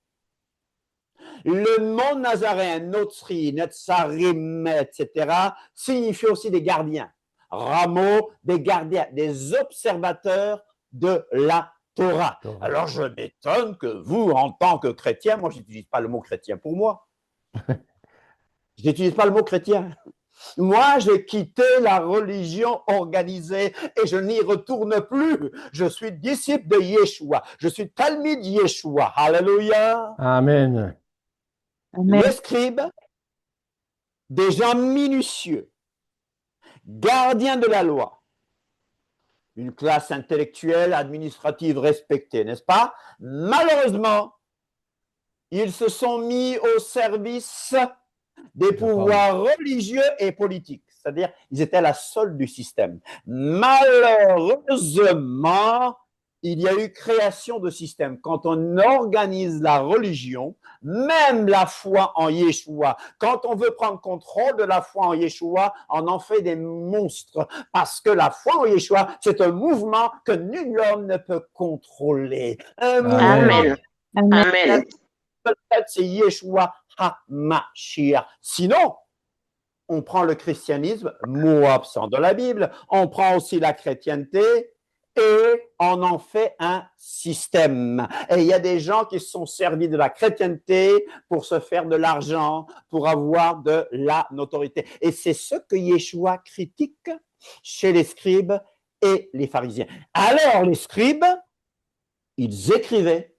Le mot nazaréen, Notsri, Netzarim, etc., signifie aussi des gardiens. Rameaux, des gardiens, des observateurs de la Torah. Alors je m'étonne que vous, en tant que chrétien, moi je n'utilise pas le mot chrétien pour moi. Je n'utilise pas le mot chrétien. Moi, j'ai quitté la religion organisée et je n'y retourne plus. Je suis disciple de Yeshua. Je suis talmid Yeshua. Alléluia. Amen. Les scribes, des gens minutieux, gardiens de la loi, une classe intellectuelle, administrative respectée, n'est-ce pas? Malheureusement, ils se sont mis au service des pouvoirs religieux et politiques, c'est-à-dire ils étaient à la solde du système. Malheureusement, il y a eu création de systèmes. Quand on organise la religion, même la foi en Yeshua, quand on veut prendre contrôle de la foi en Yeshua, on en fait des monstres. Parce que la foi en Yeshua, c'est un mouvement que nul homme ne peut contrôler. Amen. Amen. Peut-être c'est Yeshua HaMashiach. Sinon, on prend le christianisme, mot absent de la Bible, on prend aussi la chrétienté et on en fait un système. Et il y a des gens qui se sont servis de la chrétienté pour se faire de l'argent, pour avoir de la notoriété. Et c'est ce que Yeshua critique chez les scribes et les pharisiens. Alors, les scribes, ils écrivaient,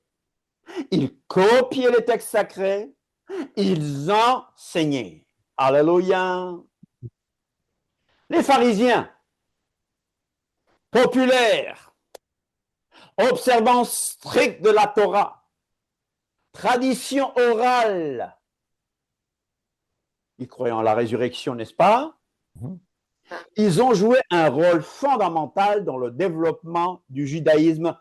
ils copiaient les textes sacrés, ils enseignaient. Alléluia. Les pharisiens, populaire, observance stricte de la Torah, tradition orale. Ils croyaient en la résurrection, n'est-ce pas? Ils ont joué un rôle fondamental dans le développement du judaïsme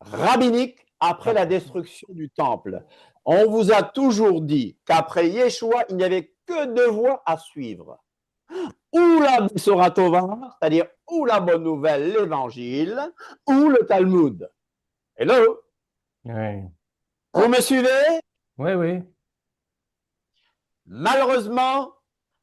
rabbinique après la destruction du temple. On vous a toujours dit qu'après Yeshua, il n'y avait que deux voies à suivre. Ou la Besora Tova, c'est-à-dire ou la bonne nouvelle, l'évangile, ou le Talmud. Hello? Oui, Vous me suivez? oui, oui. Malheureusement,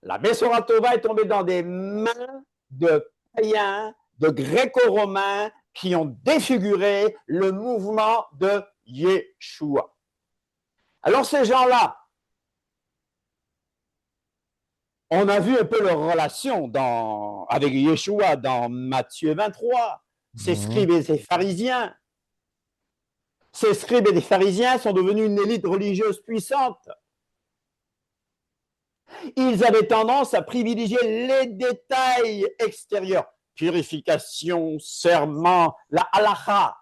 la Besora Tova est tombée dans des mains de païens, de gréco-romains qui ont défiguré le mouvement de Yeshua. Alors ces gens-là, on a vu un peu leur relation avec Yeshua dans Matthieu 23, ces scribes et ces pharisiens. Ces scribes et les pharisiens sont devenus une élite religieuse puissante. Ils avaient tendance à privilégier les détails extérieurs, purification, serment, la halakha.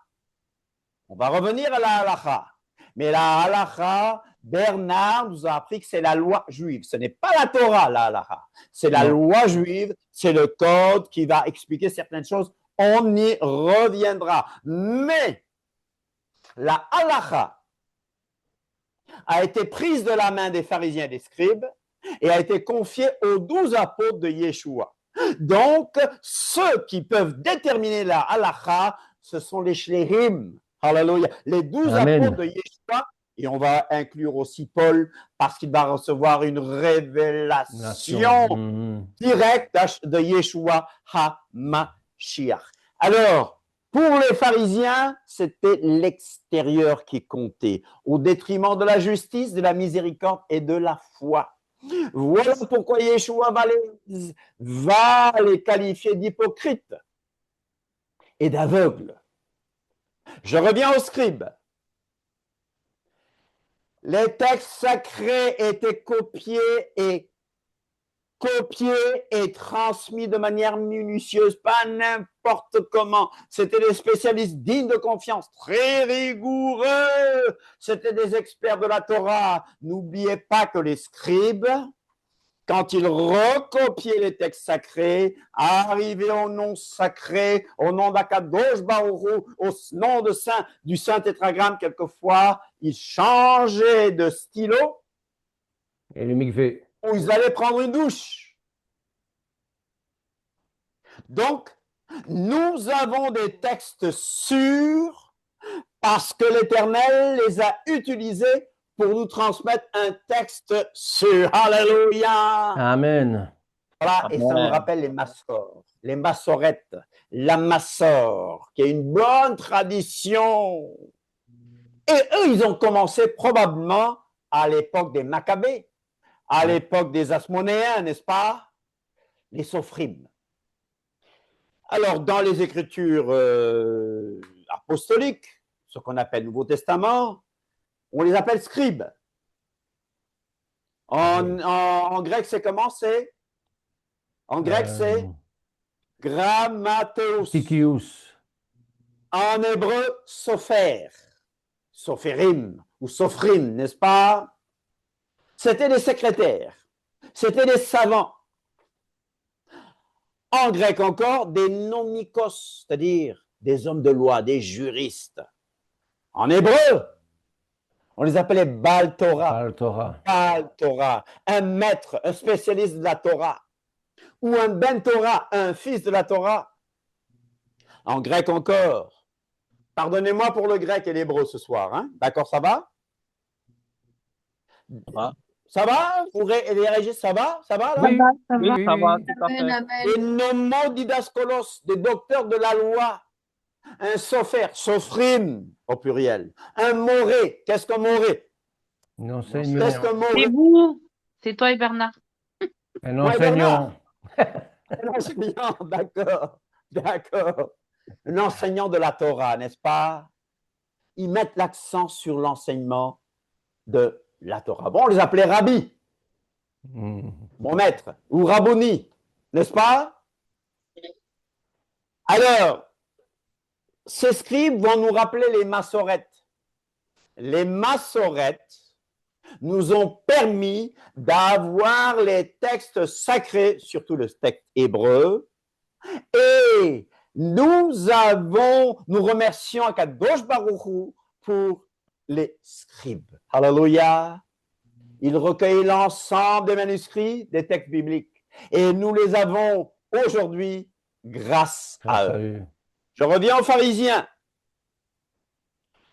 On va revenir à la halakha. Mais la halakha, Bernard nous a appris que c'est la loi juive. Ce n'est pas la Torah, la halakha. C'est la loi juive, c'est le code qui va expliquer certaines choses. On y reviendra. Mais la halakha a été prise de la main des pharisiens et des scribes et a été confiée aux 12 apôtres de Yeshua. Donc, ceux qui peuvent déterminer la halakha, ce sont les shlérim. Hallelujah. Les 12 apôtres de Yeshua, et on va inclure aussi Paul, parce qu'il va recevoir une révélation directe de Yeshua HaMashiach. Alors, pour les pharisiens, c'était l'extérieur qui comptait, au détriment de la justice, de la miséricorde et de la foi. Voilà pourquoi Yeshua va les qualifier d'hypocrites et d'aveugles. Je reviens aux scribes. Les textes sacrés étaient copiés et transmis de manière minutieuse, pas n'importe comment. C'était des spécialistes dignes de confiance, très rigoureux. C'était des experts de la Torah. N'oubliez pas que les scribes, quand ils recopiaient les textes sacrés, arrivaient au nom sacré, au nom d'Akadosh Baruch Hu, au nom du Saint Tétragramme, quelquefois, ils changeaient de stylo. Et le mikvé. Où ils allaient prendre une douche. Donc, nous avons des textes sûrs parce que l'Éternel les a utilisés pour nous transmettre un texte sûr. Alléluia. Amen. Voilà, et ça nous rappelle les massors, les massorettes, la massor, qui est une bonne tradition. Et eux, ils ont commencé probablement à l'époque des Maccabées, à l'époque des Asmonéens, n'est-ce pas? Les Sophrim. Alors, dans les Écritures apostoliques, ce qu'on appelle Nouveau Testament, on les appelle scribes. En grec, c'est comment c'est? En grec, c'est grammateus. Tikius. En hébreu, sopher. Sophérim ou sophrim, n'est-ce pas? C'était des secrétaires. C'était des savants. En grec encore, des nomikos, c'est-à-dire des hommes de loi, des juristes. En hébreu, on les appelait Baal Torah. Baal Torah. Baal Torah, un maître, un spécialiste de la Torah. Ou un Ben Torah, un fils de la Torah. En grec encore. Pardonnez-moi pour le grec et l'hébreu ce soir. Hein? D'accord, ça va? Ça va? Vous réagissez, ça va? Ça va là? Oui, Ça va. oui, Ça va, oui. tout à fait. Des nomodidaskolos, des docteurs de la loi. Un sopher, sophrim au pluriel. Un moré, qu'est-ce qu'un moré? Un Qu'est-ce enseignant. qu'un C'est moré? vous, c'est toi et Bernard. Un Ouais, enseignant. Un enseignant, d'accord, d'accord. Un enseignant de la Torah, n'est-ce pas? Ils mettent l'accent sur l'enseignement de la Torah. Bon, on les appelait rabbis, mon maître, ou rabboni, n'est-ce pas? Alors, ces scribes vont nous rappeler les massorètes. Les massorètes nous ont permis d'avoir les textes sacrés, surtout le texte hébreu, et nous remercions Akadosh Baruch Hu pour les scribes. Alléluia. Ils recueillent l'ensemble des manuscrits des textes bibliques et nous les avons aujourd'hui grâce à eux. Je reviens aux pharisiens.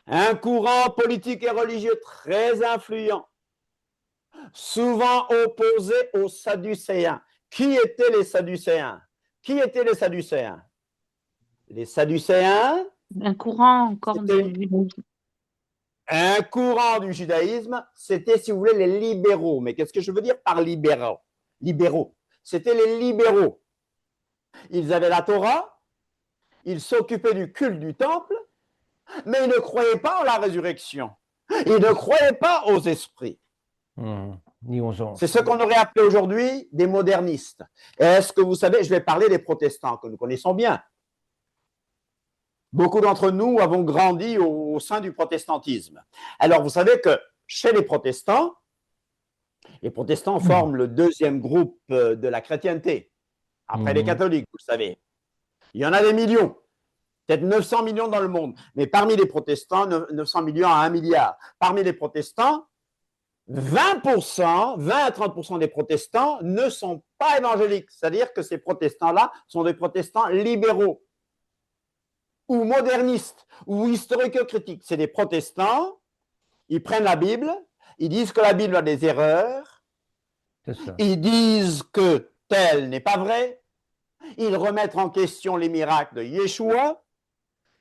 Un courant politique et religieux très influent, souvent opposé aux Sadducéens. Qui étaient les Sadducéens? Qui étaient les Sadducéens? Les Sadducéens, Un courant encore un courant du judaïsme, c'était, si vous voulez, les libéraux. Mais qu'est-ce que je veux dire par libéraux? Libéraux. C'était les libéraux. Ils avaient la Torah, ils s'occupaient du culte du temple, mais ils ne croyaient pas en la résurrection. Ils ne croyaient pas aux esprits. Ni aux anges. C'est ce qu'on aurait appelé aujourd'hui des modernistes. Est-ce que vous savez, je vais parler des protestants que nous connaissons bien. Beaucoup d'entre nous avons grandi au sein du protestantisme. Alors, vous savez que chez les protestants forment le deuxième groupe de la chrétienté, après les catholiques, vous le savez. Il y en a des millions, peut-être 900 millions dans le monde, mais parmi les protestants, 900 millions à 1 milliard. Parmi les protestants, 20%, 20 à 30% des protestants ne sont pas évangéliques. C'est-à-dire que ces protestants-là sont des protestants libéraux ou modernistes ou historico-critiques. C'est des protestants, ils prennent la Bible, ils disent que la Bible a des erreurs, ils disent que tel n'est pas vrai, ils remettent en question les miracles de Yeshua.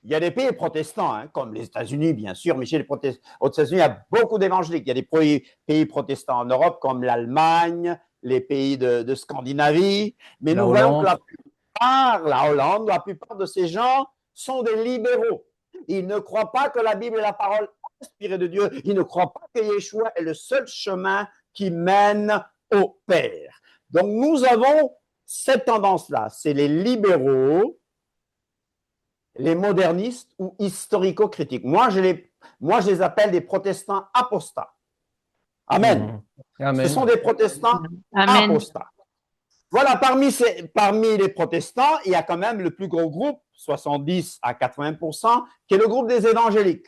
Il y a des pays protestants, comme les États-Unis, bien sûr, mais chez les protestants, aux États-Unis, il y a beaucoup d'évangéliques. Il y a des pays protestants en Europe, comme l'Allemagne, les pays de Scandinavie. Mais nous voyons que la Hollande, la plupart de ces gens sont des libéraux. Ils ne croient pas que la Bible est la parole inspirée de Dieu. Ils ne croient pas que Yeshua est le seul chemin qui mène au Père. Donc, nous avons cette tendance-là. C'est les libéraux, les modernistes ou historico-critiques. Moi, je les appelle des protestants apostats. Amen. Amen. Ce sont des protestants apostats. Voilà, parmi les protestants, il y a quand même le plus gros groupe, 70 à 80%, qui est le groupe des évangéliques.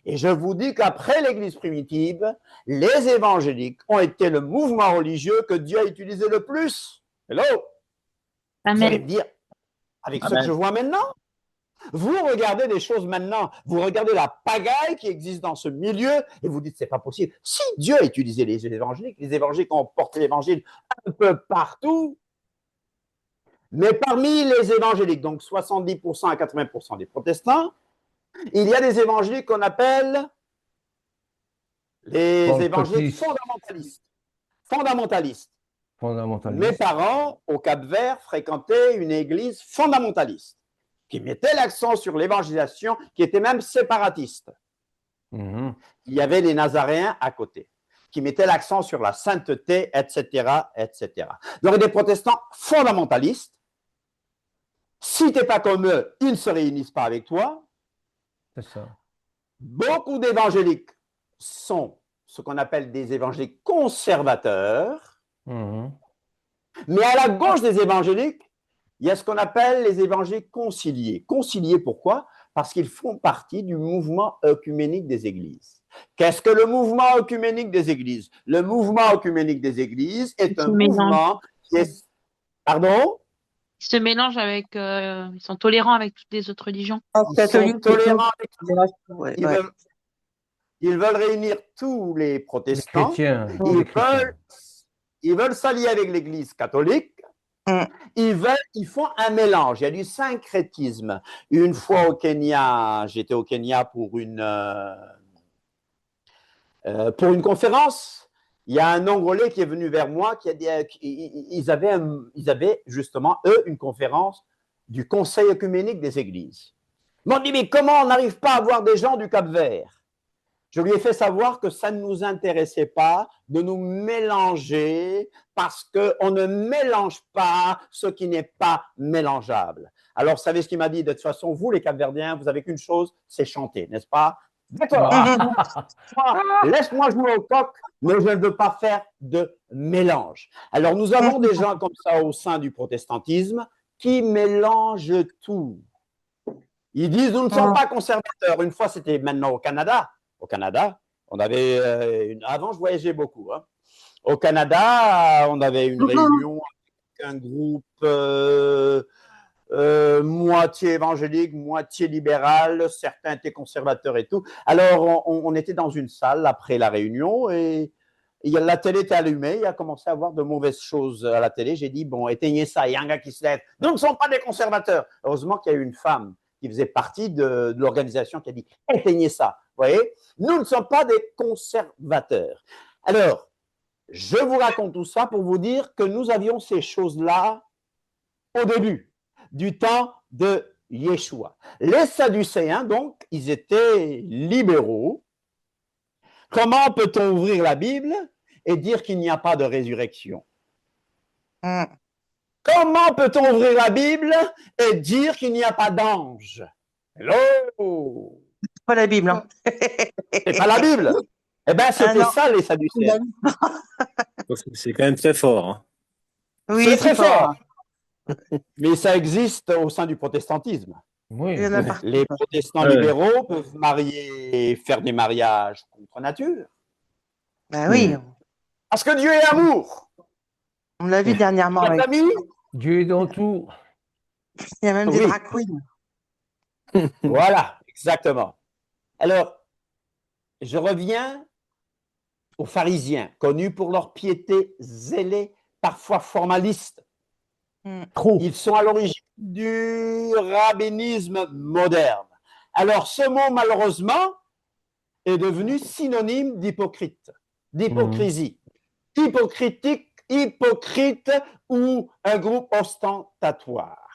Et je vous dis qu'après l'Église primitive, les évangéliques ont été le mouvement religieux que Dieu a utilisé le plus. Hello? Amen. Vous allez me dire, avec ce que je vois maintenant, vous regardez des choses maintenant, vous regardez la pagaille qui existe dans ce milieu et vous dites, c'est pas possible. Si Dieu a utilisé les évangéliques ont porté l'évangile un peu partout, mais parmi les évangéliques, donc 70% à 80% des protestants, il y a des évangéliques qu'on appelle les évangéliques fondamentalistes. Mes parents, au Cap-Vert, fréquentaient une église fondamentaliste qui mettait l'accent sur l'évangélisation, qui était même séparatiste. Il y avait les Nazaréens à côté, qui mettaient l'accent sur la sainteté, etc., etc. Donc, des protestants fondamentalistes. Si tu n'es pas comme eux, ils ne se réunissent pas avec toi. C'est ça. Beaucoup d'évangéliques sont ce qu'on appelle des évangéliques conservateurs. Mais à la gauche des évangéliques, il y a ce qu'on appelle les évangéliques conciliés. Conciliés, pourquoi? Parce qu'ils font partie du mouvement œcuménique des églises. Qu'est-ce que le mouvement œcuménique des églises? Le mouvement œcuménique des églises est un mouvement qui est... Pardon? Ils se mélangent avec... ils sont tolérants avec toutes les autres religions. Ils sont tolérants avec... Ils veulent réunir tous les protestants. Les chrétiens. Ils veulent s'allier avec l'Église catholique. Ils font un mélange. Il y a du syncrétisme. Une fois au Kenya, j'étais au Kenya pour une conférence. Il y a un Angolais qui est venu vers moi qui a dit ils avaient justement, eux, une conférence du Conseil œcuménique des Églises. Ils m'ont dit, mais comment on n'arrive pas à avoir des gens du Cap-Vert? Je lui ai fait savoir que ça ne nous intéressait pas de nous mélanger parce qu'on ne mélange pas ce qui n'est pas mélangeable. Alors, vous savez ce qu'il m'a dit? De toute façon, vous, les Capverdiens, vous avez qu'une chose, c'est chanter, n'est-ce pas? D'accord. Laisse-moi jouer au coq, mais je ne veux pas faire de mélange. Alors, nous avons des gens comme ça au sein du protestantisme qui mélangent tout. Ils disent, nous ne sommes pas conservateurs. Une fois, c'était maintenant au Canada. Au Canada, on avait, avant, je voyageais beaucoup. Hein. Au Canada, on avait une réunion avec un groupe moitié évangélique, moitié libéral. Certains étaient conservateurs et tout. Alors, on était dans une salle après la réunion et la télé était allumée. Il a commencé à avoir de mauvaises choses à la télé. J'ai dit, bon, éteignez ça. Il y a un gars qui se lève. Nous ne sommes pas des conservateurs. Heureusement qu'il y a eu une femme qui faisait partie de l'organisation qui a dit, éteignez ça. Vous voyez, nous ne sommes pas des conservateurs. Alors, je vous raconte tout ça pour vous dire que nous avions ces choses-là au début du temps de Yeshua. Les Sadducéens, donc, ils étaient libéraux. Comment peut-on ouvrir la Bible et dire qu'il n'y a pas de résurrection? Comment peut-on ouvrir la Bible et dire qu'il n'y a pas d'ange? Hello! Pas la Bible. Hein. C'est pas la Bible. Eh bien, c'était ça, les Sadducéens. C'est quand même très fort. Hein. Oui, c'est très fort. Mais ça existe au sein du protestantisme. Oui. Les protestants libéraux peuvent faire des mariages contre nature. Ben oui. Parce que Dieu est amour. On l'a vu dernièrement. Avec... Dieu est dans tout. Il y a même des drag queens. Voilà, exactement. Alors, je reviens aux pharisiens, connus pour leur piété zélée, parfois formaliste. Trop. Ils sont à l'origine du rabbinisme moderne. Alors, ce mot, malheureusement, est devenu synonyme d'hypocrite, d'hypocrisie. Hypocrite ou un groupe ostentatoire.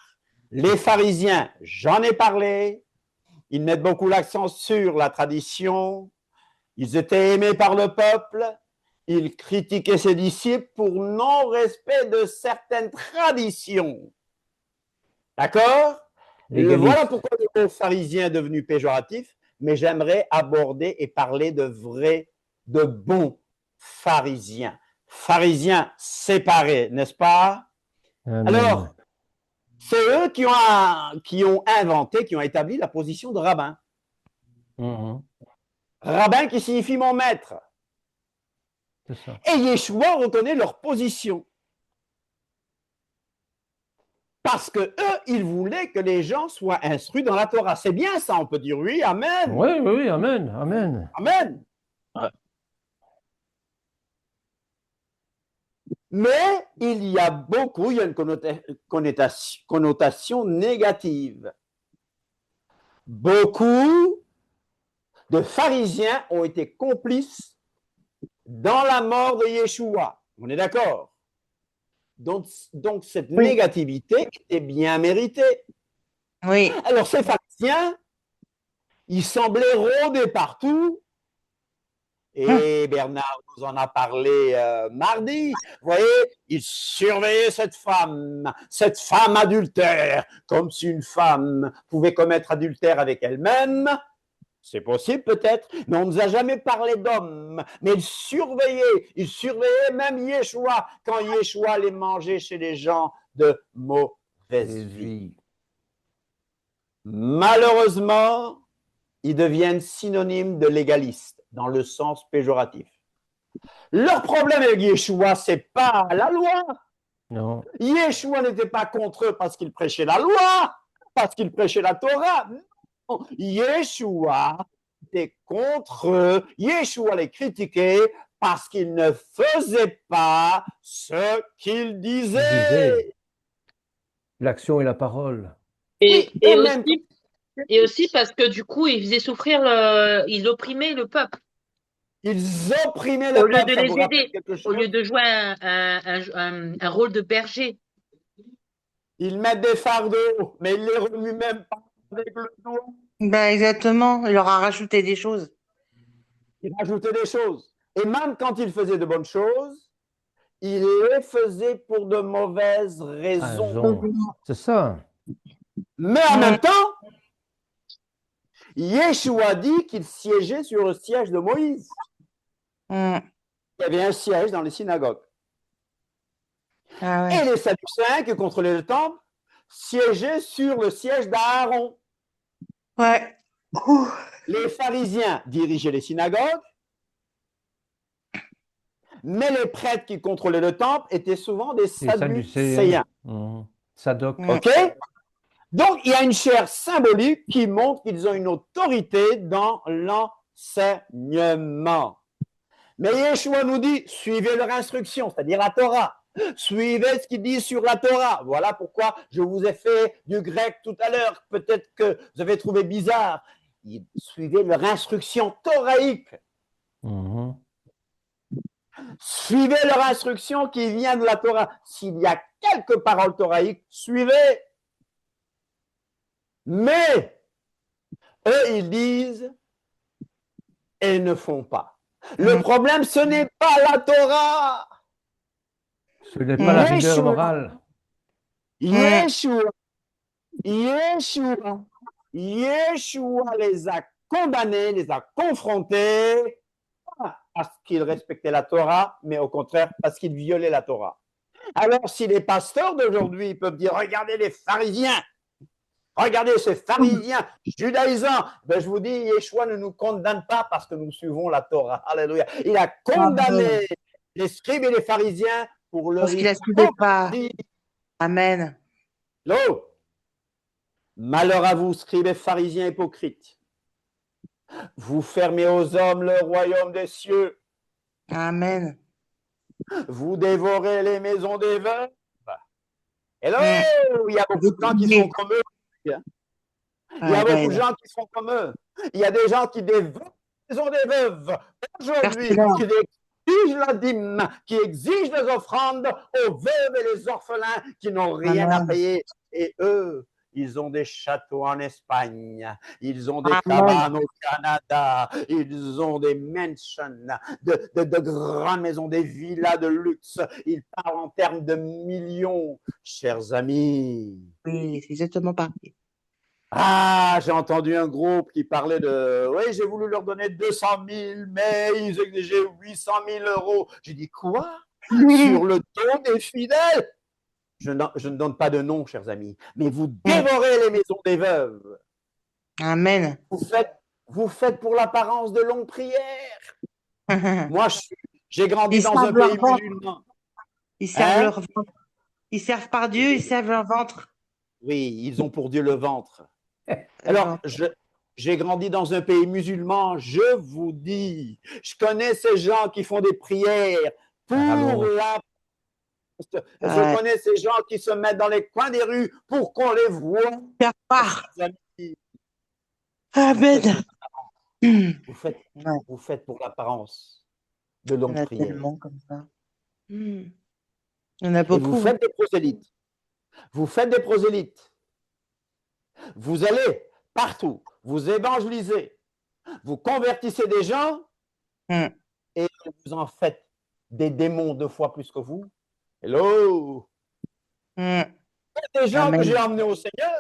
Les pharisiens, j'en ai parlé, ils mettent beaucoup l'accent sur la tradition, ils étaient aimés par le peuple, ils critiquaient ses disciples pour non-respect de certaines traditions. D'accord? Voilà pourquoi le mot pharisien est devenu péjoratif, mais j'aimerais aborder et parler de bons pharisiens. Pharisiens séparés, n'est-ce pas? Alors, c'est eux qui ont inventé, qui ont établi la position de rabbin. Rabbin qui signifie mon maître. Et Yeshua reconnaît leur position. Parce que eux, ils voulaient que les gens soient instruits dans la Torah. C'est bien ça, on peut dire oui, amen. Oui, amen, amen. Amen. Ouais. Mais il y a une connotation négative. Beaucoup de pharisiens ont été complices dans la mort de Yeshua. On est d'accord? Donc cette négativité était bien méritée. Oui. Alors ces pharisiens, ils semblaient rôder partout. Et Bernard nous en a parlé mardi. Vous voyez, il surveillait cette femme adultère, comme si une femme pouvait commettre adultère avec elle-même. C'est possible peut-être, mais on ne nous a jamais parlé d'homme. Mais il surveillait même Yeshua, quand Yeshua allait manger chez les gens de mauvaise vie. Malheureusement, ils deviennent synonymes de légalistes, dans le sens péjoratif. Leur problème avec Yeshua, ce n'est pas la loi. Non. Yeshua n'était pas contre eux parce qu'il prêchait la loi, parce qu'il prêchait la Torah. Non. Yeshua était contre eux. Yeshua les critiquait parce qu'ils ne faisaient pas ce qu'ils disaient. L'action et la parole. Et aussi parce que du coup, ils faisaient souffrir, ils opprimaient le peuple. Ils opprimaient le peuple. Au lieu peuple. de les aider, au lieu de jouer un rôle de berger. Ils mettent des fardeaux, mais ils ne les remuent même pas avec le doigt. Ben exactement, il leur a rajouté des choses. Il rajoutait des choses. Et même quand il faisait de bonnes choses, il les faisait pour de mauvaises raisons. C'est ça. Mais en même temps, Yeshua dit qu'il siégeait sur le siège de Moïse. Il y avait un siège dans les synagogues. Ah ouais. Et les Sadducéens qui contrôlaient le temple siégeaient sur le siège d'Aaron. Ouais. Les pharisiens dirigeaient les synagogues, mais les prêtres qui contrôlaient le temple étaient souvent des Les Sadducéens. Sadoc. OK? Donc, il y a une chair symbolique qui montre qu'ils ont une autorité dans l'enseignement. Mais Yeshua nous dit, suivez leur instruction, c'est-à-dire la Torah. Suivez ce qu'il dit sur la Torah. Voilà pourquoi je vous ai fait du grec tout à l'heure. Peut-être que vous avez trouvé bizarre. Suivez leur instruction toraïque. Suivez leur instruction qui vient de la Torah. S'il y a quelques paroles toraïques, suivez. Mais eux, ils disent et ne font pas. Le problème, ce n'est pas la Torah. Ce n'est pas la rigueur morale. Yeshua les a condamnés, les a confrontés, pas parce qu'ils respectaient la Torah, mais au contraire parce qu'ils violaient la Torah. Alors, si les pasteurs d'aujourd'hui peuvent dire, regardez les pharisiens, regardez ces pharisiens judaïsants, ben je vous dis, Yeshua ne nous condamne pas parce que nous suivons la Torah. Alléluia. Il a condamné les scribes et les pharisiens pour leur Parce qu'il a suivi pas. Amen. L'eau. Malheur à vous, scribes et pharisiens hypocrites. Vous fermez aux hommes le royaume des cieux. Amen. Vous dévorez les maisons des veuves. Hello, il y a beaucoup de gens qui sont comme eux. Il y a beaucoup de gens qui sont comme eux. Il y a des gens qui dévorent les maisons des veuves. Aujourd'hui, qui exigent la dîme, qui exigent les offrandes aux veuves et les orphelins qui n'ont rien à payer. Et eux, ils ont des châteaux en Espagne, ils ont des cabanes au Canada, ils ont des mansions, de grandes maisons, des villas de luxe. Ils parlent en termes de millions, chers amis. Oui, c'est exactement pareil. Ah, j'ai entendu un groupe qui parlait de... Oui, j'ai voulu leur donner 200 000, mais ils exigeaient 800 000 euros. J'ai dit, quoi? Sur le dos des fidèles? Je ne donne pas de nom, chers amis, mais vous dévorez les maisons des veuves. Amen. Vous faites pour l'apparence de longues prières. Moi, j'ai grandi dans un pays musulman. Ils servent leur ventre. Ils servent par Dieu, ils servent leur ventre. Oui, ils ont pour Dieu le ventre. Alors, j'ai grandi dans un pays musulman, je vous dis, je connais ces gens qui font des prières pour la... Je connais ces gens qui se mettent dans les coins des rues pour qu'on les voit. Amen. Vous faites pour l'apparence de longues prières. Tellement comme ça. Il y en a beaucoup. Vous faites des prosélytes. Vous faites des prosélytes. Vous allez partout. Vous évangélisez. Vous convertissez des gens et vous en faites des démons 2 fois plus que vous. Hello! Il y a des gens que j'ai emmenés au Seigneur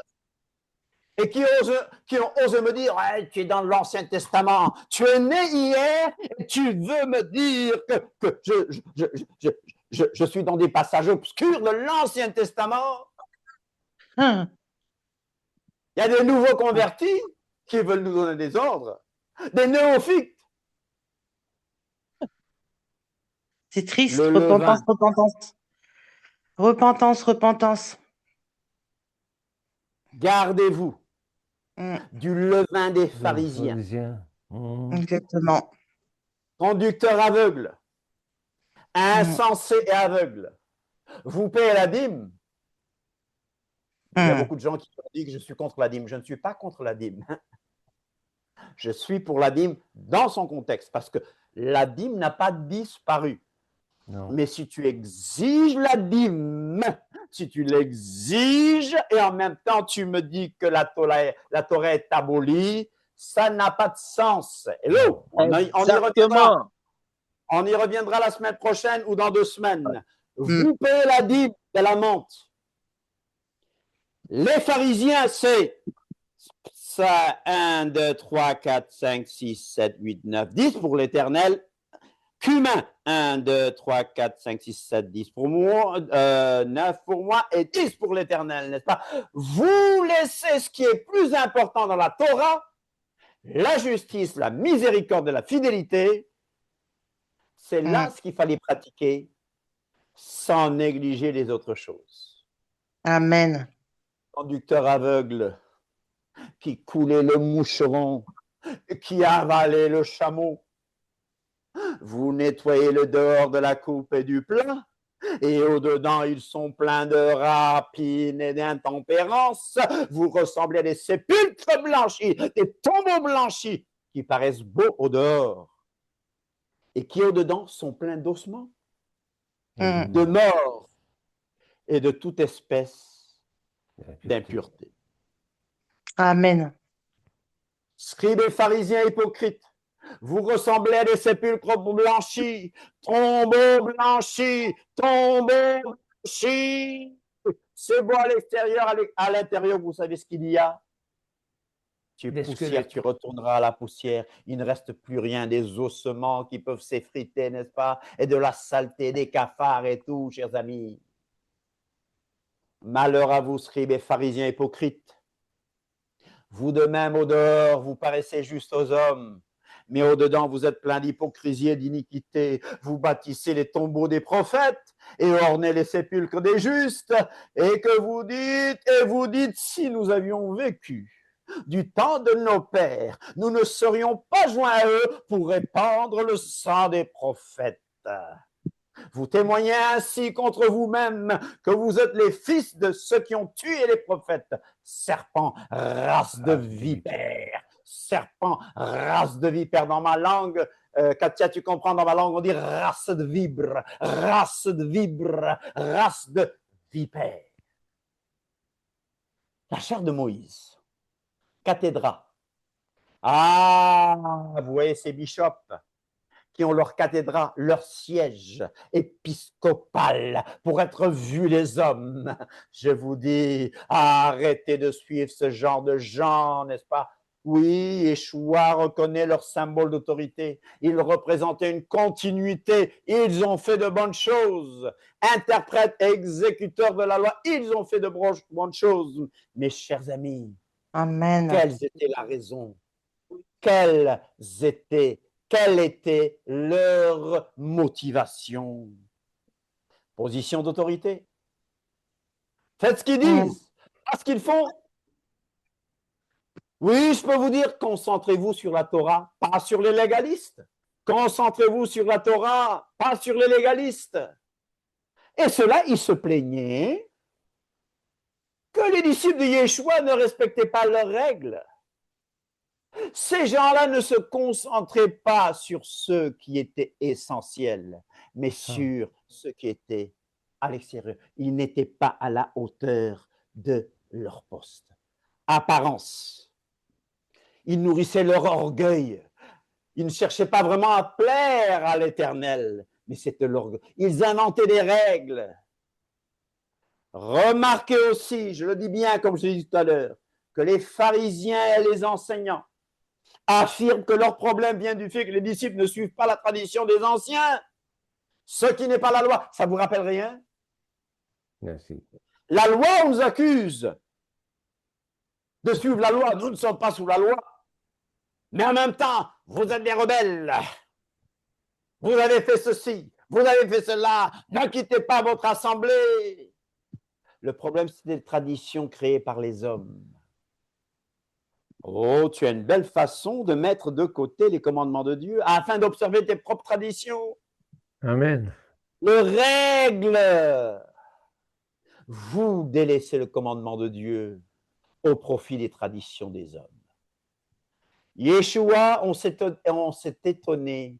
et qui ont osé me dire hey, tu es dans l'Ancien Testament, tu es né hier et tu veux me dire que je suis dans des passages obscurs de l'Ancien Testament. Il y a des nouveaux convertis qui veulent nous donner des ordres, des néophytes. C'est triste, repentance, repentance. Repentance. Gardez-vous du levain des pharisiens. Exactement. Conducteurs aveugles, insensés et aveugles. Vous payez la dîme. Il y a beaucoup de gens qui ont dit que je suis contre la dîme. Je ne suis pas contre la dîme. Je suis pour la dîme dans son contexte parce que la dîme n'a pas disparu. Non. Mais si tu exiges la dîme, si tu l'exiges et en même temps tu me dis que la Torah est abolie, Ça n'a pas de sens. Hello, Exactement. on y reviendra la semaine prochaine ou dans 2 semaines. Vous payez la dîme de la menthe. Les pharisiens, c'est ça 1, 2, 3, 4, 5, 6, 7, 8, 9, 10 pour l'Éternel. Cumin, 1, 2, 3, 4, 5, 6, 7, 10 pour moi, 9 pour moi et 10 pour l'Éternel, n'est-ce pas? Vous laissez ce qui est plus important dans la Torah, la justice, la miséricorde et la fidélité. C'est là ce qu'il fallait pratiquer sans négliger les autres choses. Amen. Conducteur aveugle qui coulait le moucheron, qui avalait le chameau. Vous nettoyez le dehors de la coupe et du plat, et au-dedans, ils sont pleins de rapines et d'intempérance. Vous ressemblez à des sépulcres blanchis, des tombeaux blanchis qui paraissent beaux au dehors et qui au-dedans sont pleins d'ossements, de mort et de toute espèce d'impureté. Amen. Scribes et pharisiens hypocrites, vous ressemblez à des sépulcres blanchis, tombeaux blanchis, tombeaux blanchis. C'est beau à l'extérieur, à l'intérieur, vous savez ce qu'il y a? Tu Des poussières, squelettes. tu retourneras à la poussière. Il ne reste plus rien, des ossements qui peuvent s'effriter, n'est-ce pas? Et de la saleté, des cafards et tout, chers amis. Malheur à vous, scribes et pharisiens hypocrites. Vous de même au dehors, vous paraissez juste aux hommes, mais au-dedans, vous êtes plein d'hypocrisie et d'iniquité. Vous bâtissez les tombeaux des prophètes et ornez les sépulcres des justes, et vous dites, si nous avions vécu du temps de nos pères, nous ne serions pas joints à eux pour répandre le sang des prophètes. Vous témoignez ainsi contre vous-même que vous êtes les fils de ceux qui ont tué les prophètes. Serpent, race de vipères. Serpent, race de vipères. Dans ma langue, Katia, tu comprends, dans ma langue, on dit race de vipères, race de vipères, race de vipères. La chair de Moïse, cathédra. Ah, vous voyez ces bishops qui ont leur cathédra, leur siège épiscopal pour être vus les hommes. Je vous dis, arrêtez de suivre ce genre de gens, n'est-ce pas? Oui, Yeshua reconnaît leur symbole d'autorité. Ils représentaient une continuité. Ils ont fait de bonnes choses. Interprètes et exécuteurs de la loi, ils ont fait de bonnes choses. Mes chers amis, Amen. quelles étaient la raison? Quelle était leur motivation? Position d'autorité. Faites ce qu'ils disent, pas ce qu'ils font. Oui, je peux vous dire, concentrez-vous sur la Torah, pas sur les légalistes. Concentrez-vous sur la Torah, pas sur les légalistes. Et cela, ils se plaignaient que les disciples de Yeshua ne respectaient pas leurs règles. Ces gens-là ne se concentraient pas sur ce qui était essentiel, mais sur ce qui était à l'extérieur. Ils n'étaient pas à la hauteur de leur poste. Apparence. Ils nourrissaient leur orgueil. Ils ne cherchaient pas vraiment à plaire à l'Éternel, mais c'était l'orgueil. Ils inventaient des règles. Remarquez aussi, je le dis bien comme je l'ai dit tout à l'heure, que les pharisiens et les enseignants affirment que leur problème vient du fait que les disciples ne suivent pas la tradition des anciens. Ce qui n'est pas la loi. Ça vous rappelle rien? Merci. La loi, on nous accuse de suivre la loi. Nous ne sommes pas sous la loi. Mais en même temps, vous êtes des rebelles. Vous avez fait ceci, vous avez fait cela. Ne quittez pas votre assemblée. Le problème, c'est des traditions créées par les hommes. Oh, tu as une belle façon de mettre de côté les commandements de Dieu afin d'observer tes propres traditions. Amen. Le règle. Vous délaissez le commandement de Dieu au profit des traditions des hommes. Yeshua, on s'est étonné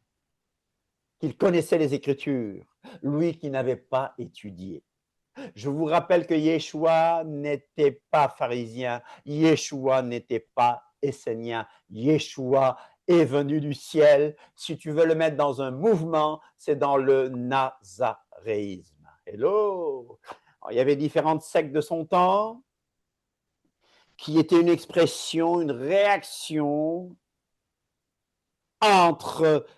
qu'il connaissait les Écritures, lui qui n'avait pas étudié. Je vous rappelle que Yeshua n'était pas pharisien, Yeshua n'était pas essénien. Yeshua est venu du ciel. Si tu veux le mettre dans un mouvement, c'est dans le nazaréisme. Hello! Alors, il y avait différentes sectes de son temps qui étaient une expression, une réaction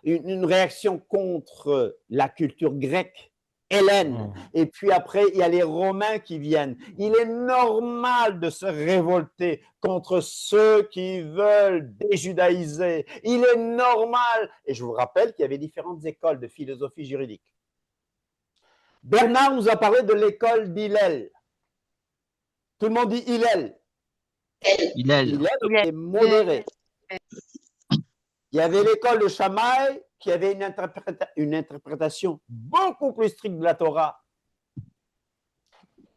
une réaction contre la culture grecque, hellène. Et puis après, il y a les Romains qui viennent. Il est normal de se révolter contre ceux qui veulent déjudaïser. Il est normal. Et je vous rappelle qu'il y avait différentes écoles de philosophie juridique. Bernard nous a parlé de l'école d'Hillel. Tout le monde dit Hillel. Hillel est modéré. Il y avait l'école de Shammai qui avait une interprétation beaucoup plus stricte de la Torah.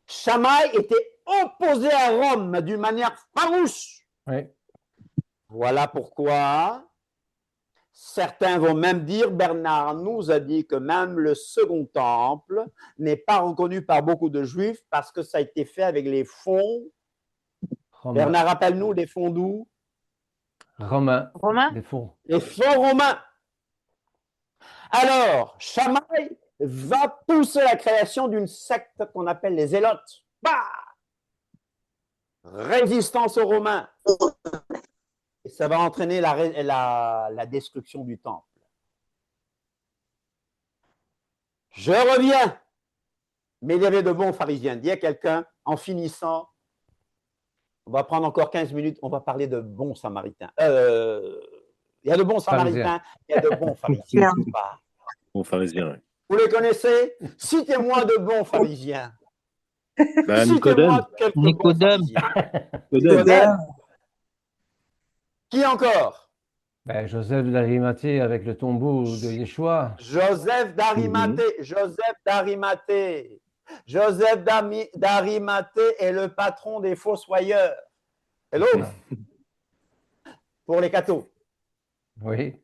Shammai était opposé à Rome d'une manière farouche. Oui. Voilà pourquoi certains vont même dire, Bernard nous a dit que même le second temple n'est pas reconnu par beaucoup de juifs parce que ça a été fait avec les fonds. Romain. Bernard, rappelle-nous les fonds d'où? Romain. Romain? Les fonds. Les fonds romains. Alors, Shammai va pousser la création d'une secte qu'on appelle les Zélotes. Bah! Résistance aux Romains. Et ça va entraîner la destruction du temple. Je reviens. Mais il y avait de bons pharisiens. Dis à quelqu'un, en finissant, on va prendre encore 15 minutes, on va parler de bons samaritains. Il y a de bons samaritains, il y a de bons pharisiens. Bon pharisien, oui. Vous les connaissez? Citez-moi de bons pharisiens. Bah, Citez-moi quelques bons pharisiens. Nicodème. Qui encore? Ben, Joseph d'Arimathée avec le tombeau de Yeshua. Joseph d'Arimathée. Joseph d'Arimathée. Joseph d'Arimathée est le patron des fossoyeurs. Hello? Pour les cathos. Oui.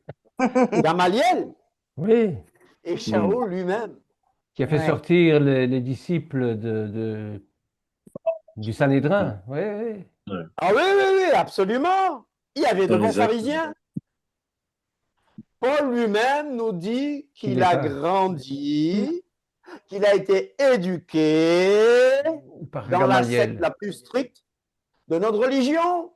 Gamaliel. Oui. Et Shaul lui-même. Qui a fait sortir les disciples du Sanhédrin. Oui, oui. Ah oui, oui, oui, absolument. Il y avait de bons pharisiens. Paul lui-même nous dit qu'il a grandi, qu'il a été éduqué dans la secte la plus stricte de notre religion.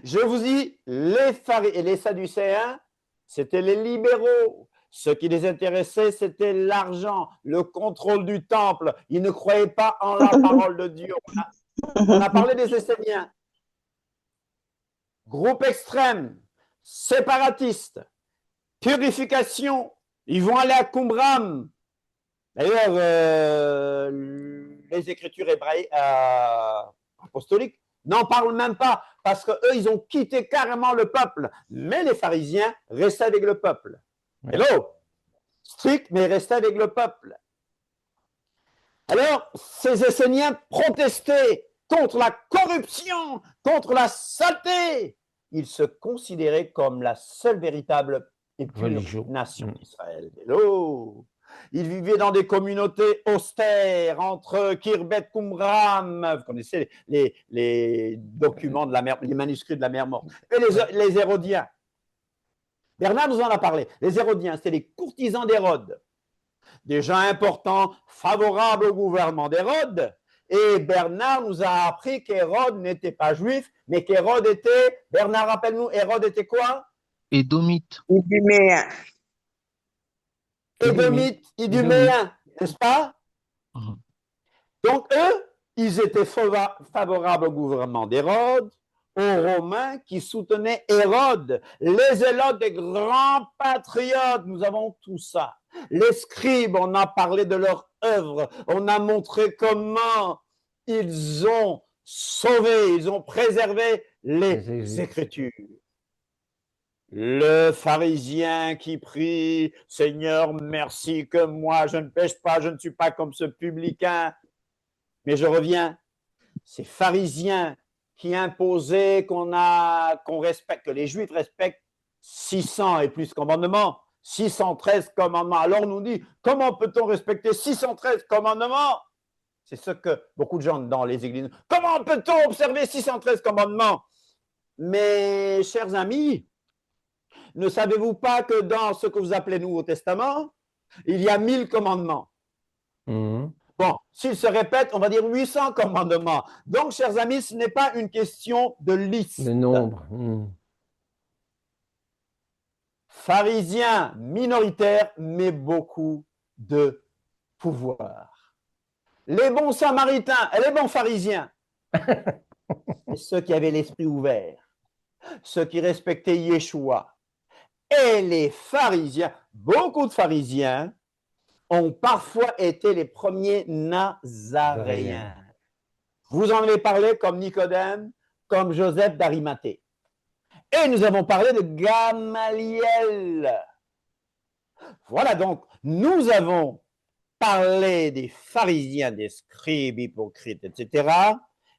Je vous dis, les Sadducéens, c'était les libéraux. Ce qui les intéressait, c'était l'argent, le contrôle du temple. Ils ne croyaient pas en la parole de Dieu. On a parlé des Esséniens. Groupe extrême, séparatiste, purification. Ils vont aller à Qumran. D'ailleurs, les écritures hébraïques apostoliques n'en parlent même pas parce qu'eux, ils ont quitté carrément le peuple. Mais les pharisiens restaient avec le peuple. Hello, strict, mais restaient avec le peuple. Alors, ces Esséniens protestaient contre la corruption, contre la saleté. Ils se considéraient comme la seule véritable et pure nation d'Israël. Hello. Ils vivaient dans des communautés austères entre Kirbet Qumran, vous connaissez les documents de la mer, les manuscrits de la mer Morte, et les Hérodiens. Bernard nous en a parlé. Les Hérodiens, c'est les courtisans d'Hérode, des gens importants, favorables au gouvernement d'Hérode. Et Bernard nous a appris qu'Hérode n'était pas juif, mais qu'Hérode était, Bernard, rappelle-nous, Hérode était quoi? Édomite. Édomite, iduméen, n'est-ce pas? Donc eux, ils étaient favorables au gouvernement d'Hérode, aux Romains qui soutenaient Hérode, les Zélotes, des grands patriotes, nous avons tout ça. Les scribes, on a parlé de leur œuvre, on a montré comment ils ont sauvé, ils ont préservé les Écritures. Le pharisien qui prie, Seigneur, merci que moi, je ne pêche pas, je ne suis pas comme ce publicain. Mais je reviens, ces pharisiens qui imposaient qu'on respecte, que les Juifs respectent 600 et plus commandements, 613 commandements. Alors on nous dit, comment peut-on respecter 613 commandements? C'est ce que beaucoup de gens dans les églises, comment peut-on observer 613 commandements? Mes chers amis, ne savez-vous pas que dans ce que vous appelez Nouveau Testament, il y a 1000 commandements? Mhm. Bon, s'ils se répètent, on va dire 800 commandements. Donc, chers amis, ce n'est pas une question de liste. Le nombre. Mhm. Pharisiens minoritaires, mais beaucoup de pouvoir. Les bons samaritains et les bons pharisiens, et ceux qui avaient l'esprit ouvert, ceux qui respectaient Yeshua, et les pharisiens, beaucoup de pharisiens, ont parfois été les premiers nazaréens. Vous en avez parlé comme Nicodème, comme Joseph d'Arimathée. Et nous avons parlé de Gamaliel. Voilà donc, nous avons parlé des pharisiens, des scribes, hypocrites, etc.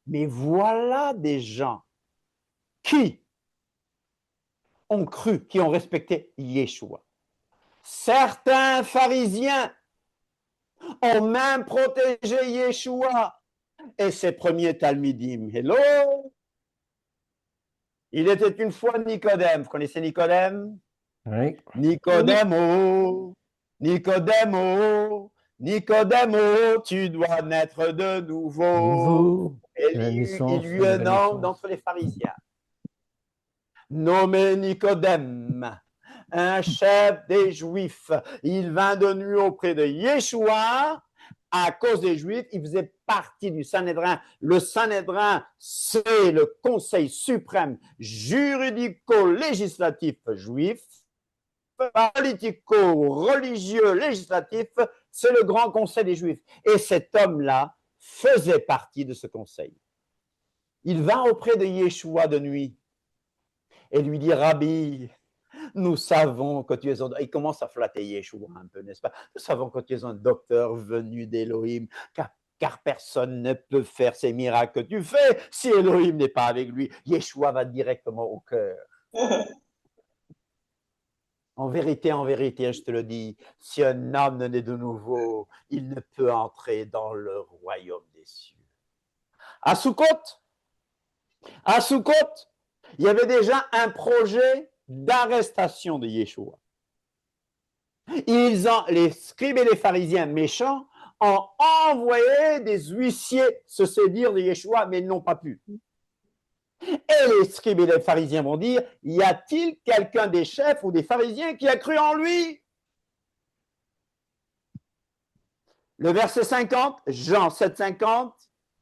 Mais voilà des gens qui ont cru, qui ont respecté Yeshua. Certains pharisiens ont même protégé Yeshua et ses premiers talmidim. Hello! Il était une fois Nicodème. Vous connaissez Nicodème? Oui. Nicodème, Nicodème, Nicodème, tu dois naître de nouveau. Nouveau. Et La il naissance, lui la un nouvelle homme naissance. d'entre les pharisiens, nommé Nicodème, un chef des Juifs. Il vint de nuit auprès de Yeshua. À cause des Juifs, il faisait partie du Sanhédrin. Le Sanhédrin, c'est le conseil suprême juridico-législatif juif, politico-religieux législatif, c'est le grand conseil des Juifs. Et cet homme-là faisait partie de ce conseil. Il vint auprès de Yeshua de nuit et lui dit, Rabbi, nous savons que tu es un... Il commence à flatter Yeshua un peu, n'est-ce pas? Nous savons que tu es un docteur venu d'Élohim, car personne ne peut faire ces miracles que tu fais si Élohim n'est pas avec lui. Yeshua va directement au cœur. En vérité, je te le dis, si un homme ne naît de nouveau, il ne peut entrer dans le royaume des cieux. À Sukkot, il y avait déjà un projet d'arrestation de Yeshua. Les scribes et les pharisiens méchants ont envoyé des huissiers se séduire de Yeshua, mais ils n'ont pas pu. Et les scribes et les pharisiens vont dire, y a-t-il quelqu'un des chefs ou des pharisiens qui a cru en lui? Le verset 50, Jean 7,50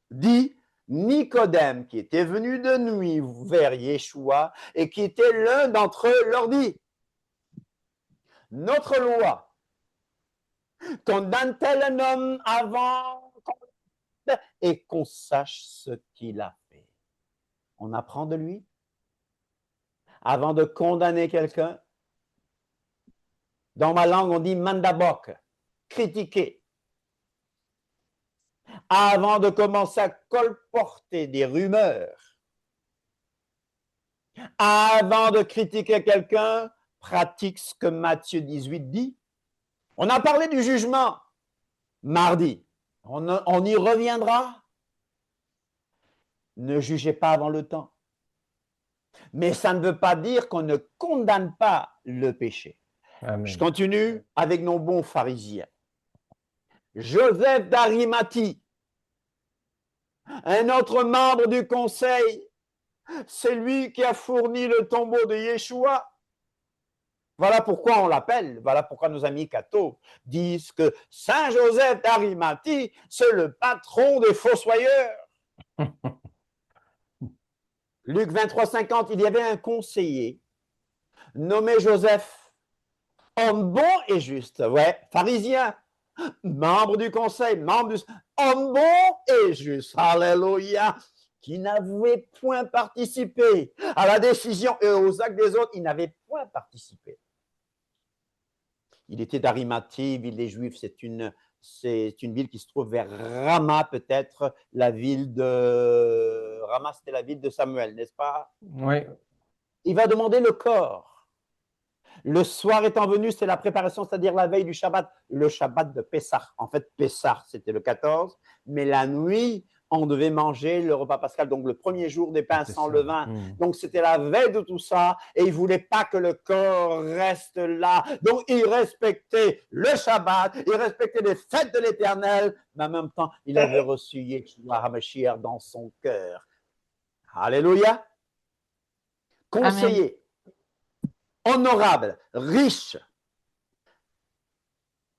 dit, Nicodème, qui était venu de nuit vers Yeshua et qui était l'un d'entre eux, leur dit, notre loi condamne-t-elle un homme avant et qu'on sache ce qu'il a fait? On apprend de lui avant de condamner quelqu'un. Dans ma langue, on dit mandabok, critiquer. Avant de commencer à colporter des rumeurs, avant de critiquer quelqu'un, pratique ce que Matthieu 18 dit. On a parlé du jugement mardi. On y reviendra. Ne jugez pas avant le temps. Mais ça ne veut pas dire qu'on ne condamne pas le péché. Amen. Je continue avec nos bons pharisiens. Joseph d'Arimathie, un autre membre du conseil, c'est lui qui a fourni le tombeau de Yeshua. Voilà pourquoi on l'appelle, voilà pourquoi nos amis cathos disent que Saint Joseph d'Arimathie, c'est le patron des fossoyeurs. Luc 23,50, il y avait un conseiller nommé Joseph, homme bon et juste, ouais, pharisien, membre du conseil, homme bon et juste, alléluia, qui n'avait point participé à la décision et aux actes des autres, il n'avait point participé. Il était d'Arimathie, ville des Juifs, c'est une ville qui se trouve vers Rama, peut-être, la ville de... Rama, c'était la ville de Samuel, n'est-ce pas? Oui. Il va demander le corps. Le soir étant venu, c'est la préparation, c'est-à-dire la veille du Shabbat, le Shabbat de Pessah. En fait, Pessah, c'était le 14, mais la nuit on devait manger le repas pascal, donc le premier jour des pains C'est sans ça. levain. Mm. Donc, c'était la veille de tout ça et il ne voulait pas que le corps reste là. Donc, il respectait le Shabbat, il respectait les fêtes de l'Éternel, mais en même temps, il avait reçu Yeshua HaMashiach dans son cœur. Alléluia. Conseiller, honorable, riche,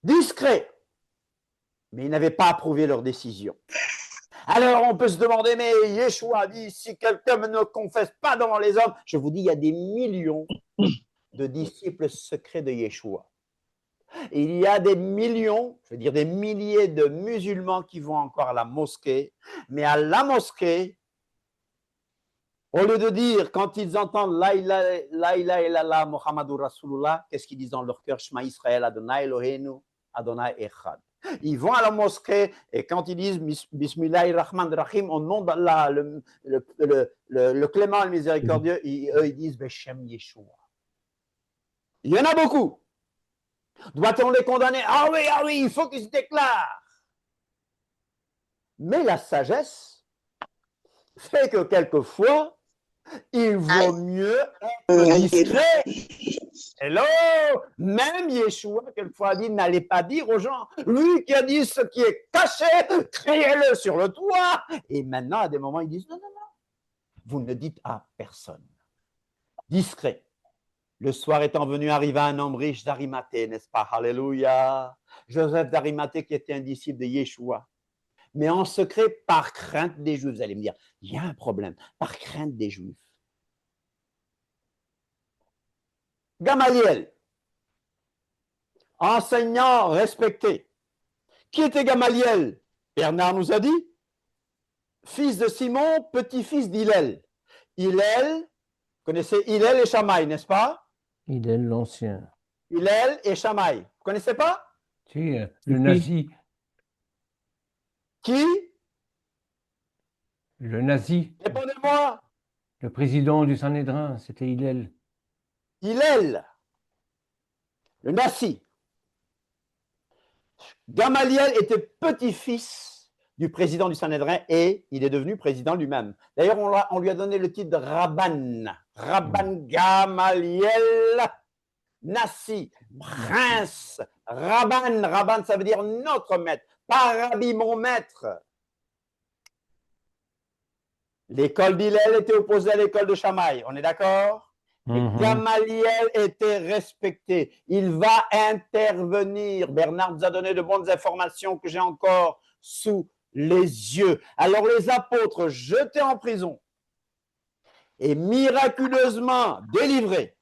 discret, mais ils n'avaient pas approuvé leur décision. Alors, on peut se demander, mais Yeshua dit, si quelqu'un ne confesse pas devant les hommes, je vous dis, il y a des millions de disciples secrets de Yeshua. Il y a des millions, je veux dire des milliers de musulmans qui vont encore à la mosquée, mais à la mosquée, au lieu de dire, quand ils entendent La ilaha illallah Muhammadur Rasulullah, qu'est-ce qu'ils disent dans leur cœur? Shema Israël, Adonai Eloheinu, Adonai Echad. Ils vont à la mosquée et quand ils disent Bismillahirrahmanirrahim, au nom d'Allah, le clément et le miséricordieux, eux ils disent Beshem Yeshua. Il y en a beaucoup. Doit-on les condamner? Ah oui, il faut qu'ils se déclarent. Mais la sagesse fait que quelquefois, il vaut mieux être discret. Hello! Même Yeshua, quelquefois, a dit, n'allez pas dire aux gens, lui qui a dit ce qui est caché, criez-le sur le toit. Et maintenant, à des moments, ils disent, non, vous ne dites à personne. Discret. Le soir étant venu, arriva un homme riche d'Arimathée, n'est-ce pas? Alléluia. Joseph d'Arimathée qui était un disciple de Yeshua. Mais en secret, par crainte des Juifs. Vous allez me dire, il y a un problème. Par crainte des Juifs. Gamaliel, enseignant respecté. Qui était Gamaliel? Bernard nous a dit, fils de Simon, petit-fils d'Hillel. Hillel, vous connaissez Hillel et Shammai, n'est-ce pas? Hillel l'Ancien. Hillel et Shammai. Vous ne connaissez pas? Si, le nazi. Qui? Le nazi. Répondez-moi. Le président du Sanhédrin, c'était Hillel. Hillel, le nazi. Gamaliel était petit-fils du président du Sanhédrin et il est devenu président lui-même. D'ailleurs, on lui a donné le titre de Rabban. Rabban Gamaliel, Nassi, prince. Rabban, Rabban, ça veut dire notre maître. Pas Rabbi, mon maître. L'école d'Hillel était opposée à l'école de Shammai. On est d'accord? Gamaliel était respecté. Il va intervenir. Bernard nous a donné de bonnes informations que j'ai encore sous les yeux. Alors les apôtres jetés en prison et miraculeusement délivrés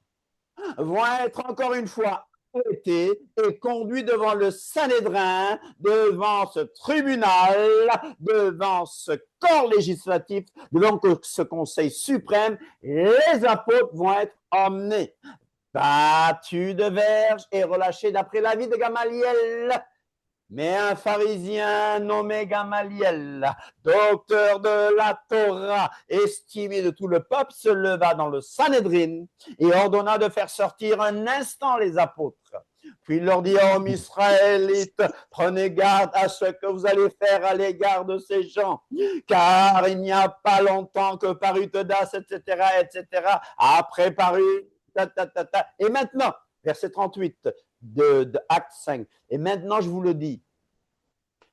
vont être encore une fois arrêtés et conduits devant le Sanhédrin, devant ce tribunal, devant ce corps législatif, devant ce conseil suprême. Les apôtres vont être emmenés, battus de verges et relâchés d'après l'avis de Gamaliel. Mais un pharisien nommé Gamaliel, docteur de la Torah, estimé de tout le peuple, se leva dans le Sanhédrin et ordonna de faire sortir un instant les apôtres. Puis il leur dit, hommes israélites, prenez garde à ce que vous allez faire à l'égard de ces gens, car il n'y a pas longtemps que parut Teudas, etc., après parut, et maintenant, verset 38 de Acte 5, et maintenant je vous le dis,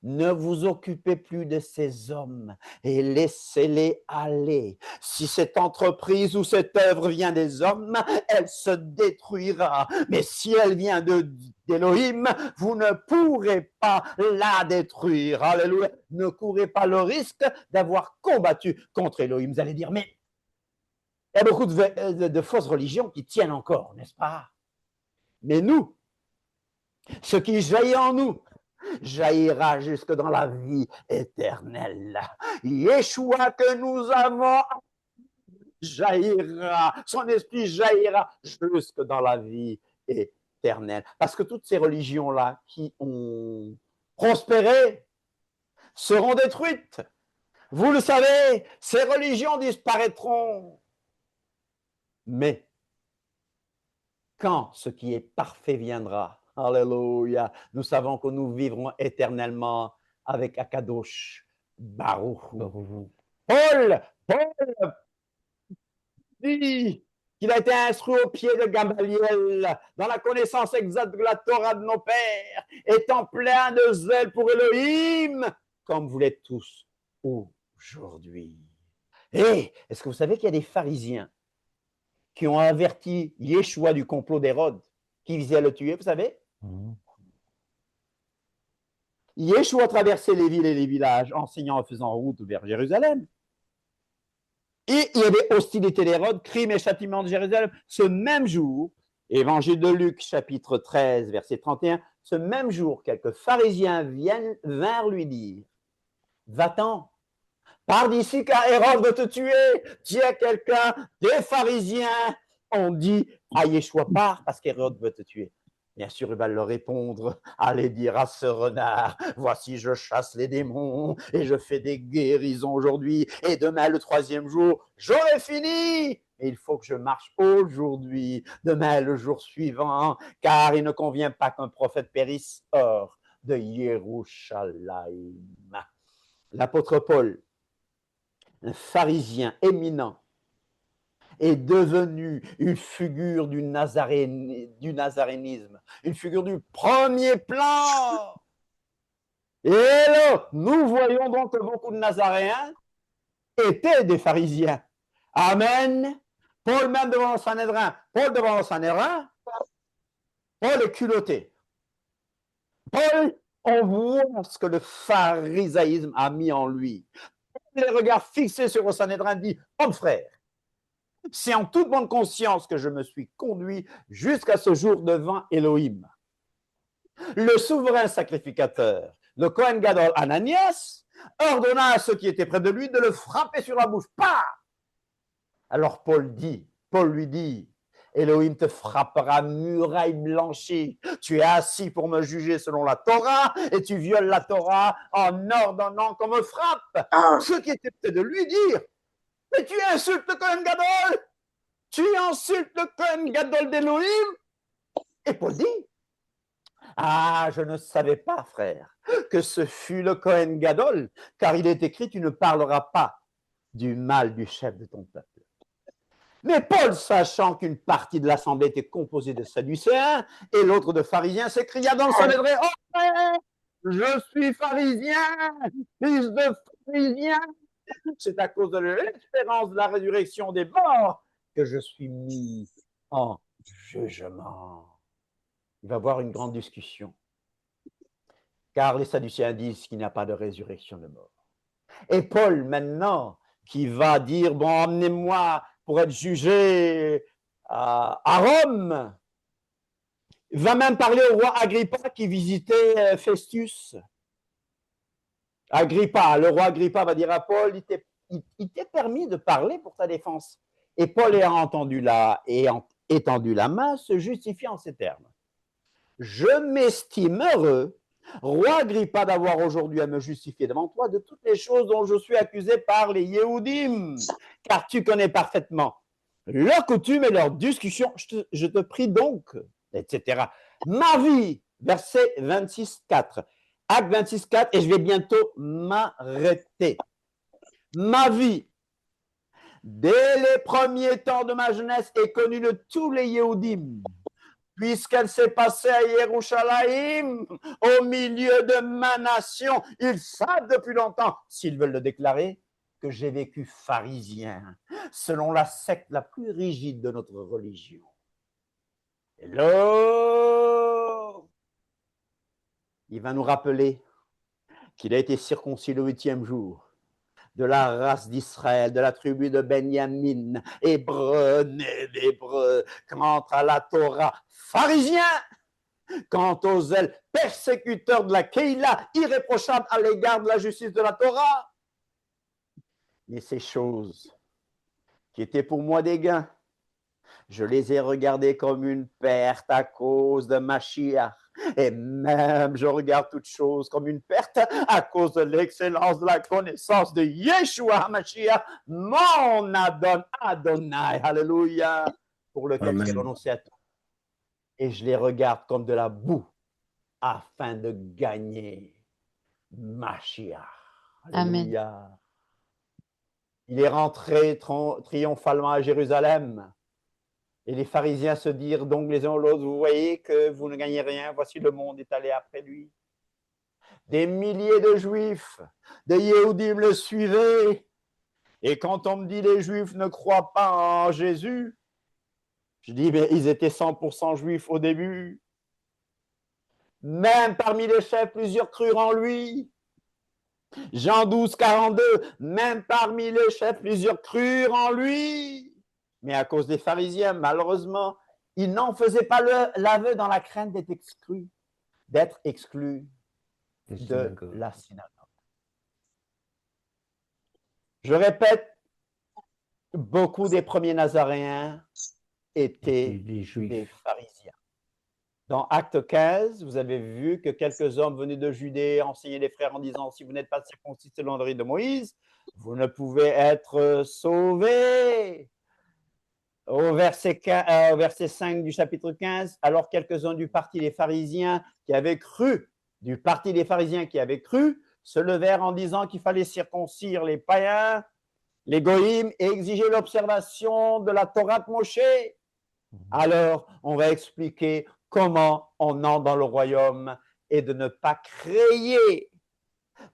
ne vous occupez plus de ces hommes et laissez-les aller. Si cette entreprise ou cette œuvre vient des hommes, elle se détruira. Mais si elle vient d'Élohim, vous ne pourrez pas la détruire. Alléluia. Ne courez pas le risque d'avoir combattu contre Élohim. Vous allez dire, mais il y a beaucoup de fausses religions qui tiennent encore, n'est-ce pas? Mais nous, ce qui jaillit en nous, jaillira jusque dans la vie éternelle. Yeshua que nous avons jaillira, son esprit jaillira jusque dans la vie éternelle. Parce que toutes ces religions-là qui ont prospéré seront détruites. Vous le savez, ces religions disparaîtront. Mais quand ce qui est parfait viendra, alléluia, nous savons que nous vivrons éternellement avec Akadosh, Baruch. Baruch. Paul dit qu'il a été instruit au pied de Gamaliel dans la connaissance exacte de la Torah de nos pères, étant plein de zèle pour Elohim, comme vous l'êtes tous aujourd'hui. Et est-ce que vous savez qu'il y a des pharisiens qui ont averti Yeshua du complot d'Hérode qui visait à le tuer, vous savez? Yeshua traversait les villes et les villages, enseignant en faisant route vers Jérusalem. Et il y avait hostilité d'Hérode, crime et châtiment de Jérusalem. Ce même jour, Évangile de Luc, chapitre 13, verset 31, ce même jour, quelques pharisiens vinrent lui dire, « Va-t'en, pars d'ici car Hérode veut te tuer. » Dis à quelqu'un, des pharisiens ont dit à Yeshua, pars parce qu'Hérode veut te tuer. Bien sûr, il va leur répondre, allez dire à ce renard, voici je chasse les démons et je fais des guérisons aujourd'hui et demain le 3e jour, j'aurai fini. Et il faut que je marche aujourd'hui, demain le jour suivant, car il ne convient pas qu'un prophète périsse hors de Yerushalayim. L'apôtre Paul, un pharisien éminent, est devenu une figure du nazarénisme, une figure du premier plan. Et là, nous voyons donc que beaucoup de Nazaréens étaient des pharisiens. Amen. Paul même devant le Sanhédrin. Paul est culotté. Paul, on voit ce que le pharisaïsme a mis en lui. Les regards fixés sur le Sanhédrin dit, homme frère, c'est en toute bonne conscience que je me suis conduit jusqu'à ce jour devant Elohim. Le souverain sacrificateur, le Kohen Gadol Ananias, ordonna à ceux qui étaient près de lui de le frapper sur la bouche. Pas. Alors Paul lui dit, Elohim te frappera muraille blanchie. Tu es assis pour me juger selon la Torah et tu violes la Torah en ordonnant qu'on me frappe. Ceux qui étaient près de lui dirent, mais tu insultes le Kohen Gadol! Tu insultes le Kohen Gadol d'Elohim? Et Paul dit, ah, je ne savais pas, frère, que ce fut le Kohen Gadol, car il est écrit, tu ne parleras pas du mal du chef de ton peuple. Mais Paul, sachant qu'une partie de l'assemblée était composée de Sadducéens et l'autre de pharisiens, s'écria dans le Sanhédrin, oh frère, je suis pharisien, fils de pharisien. C'est à cause de l'espérance de la résurrection des morts que je suis mis en jugement. Il va y avoir une grande discussion. Car les Sadducéens disent qu'il n'y a pas de résurrection de mort. Et Paul, maintenant, qui va dire, bon, emmenez-moi pour être jugé à Rome, va même parler au roi Agrippa qui visitait Festus. Le roi Agrippa va dire à Paul, il t'est permis de parler pour ta défense. Et Paul ayant étendu la main, se justifie en ces termes. Je m'estime heureux, roi Agrippa, d'avoir aujourd'hui à me justifier devant toi de toutes les choses dont je suis accusé par les Yéhoudim, car tu connais parfaitement leurs coutumes et leurs discussions. Je te prie donc, etc. Ma vie, verset 26,4. Acte 26,4, et je vais bientôt m'arrêter. Ma vie, dès les premiers temps de ma jeunesse, est connue de tous les Yéhoudim, puisqu'elle s'est passée à Yerushalayim, au milieu de ma nation. Ils savent depuis longtemps, s'ils veulent le déclarer, que j'ai vécu pharisien, selon la secte la plus rigide de notre religion. Hello! Il va nous rappeler qu'il a été circoncis le 8e jour, de la race d'Israël, de la tribu de Benjamin, hébreu, né d'hébreu, quant à la Torah, pharisien, quant aux zèles, persécuteurs de la Keïla, irréprochable à l'égard de la justice de la Torah. Mais ces choses qui étaient pour moi des gains, je les ai regardées comme une perte à cause de Mashiach. Et même, je regarde toutes choses comme une perte à cause de l'excellence de la connaissance de Yeshua HaMashiach, mon Adonai, alléluia, pour lequel j'ai renoncé à tout. Et je les regarde comme de la boue afin de gagner Mashiach. Amen. Alléluia. Il est rentré triomphalement à Jérusalem. Et les pharisiens se dirent donc les uns aux autres, vous voyez que vous ne gagnez rien, voici le monde est allé après lui. Des milliers de juifs, des Yéhoudim le suivaient. Et quand on me dit les juifs ne croient pas en Jésus, je dis mais ils étaient 100% juifs au début. Même parmi les chefs, plusieurs crurent en lui. Jean 12, 42, même parmi les chefs, plusieurs crurent en lui. Mais à cause des pharisiens, malheureusement, ils n'en faisaient pas l'aveu dans la crainte d'être exclus de la synagogue. Je répète, beaucoup des premiers Nazaréens étaient des pharisiens. Dans Acte 15, vous avez vu que quelques hommes venus de Judée enseignaient les frères en disant, si vous n'êtes pas circoncis selon le rite de Moïse, vous ne pouvez être sauvés. Au verset 5 du chapitre 15, alors quelques-uns du parti des pharisiens qui avaient cru, se levèrent en disant qu'il fallait circoncire les païens, les goïms, et exiger l'observation de la Torah de Moshe. Alors, on va expliquer comment on entre dans le royaume et de ne pas créer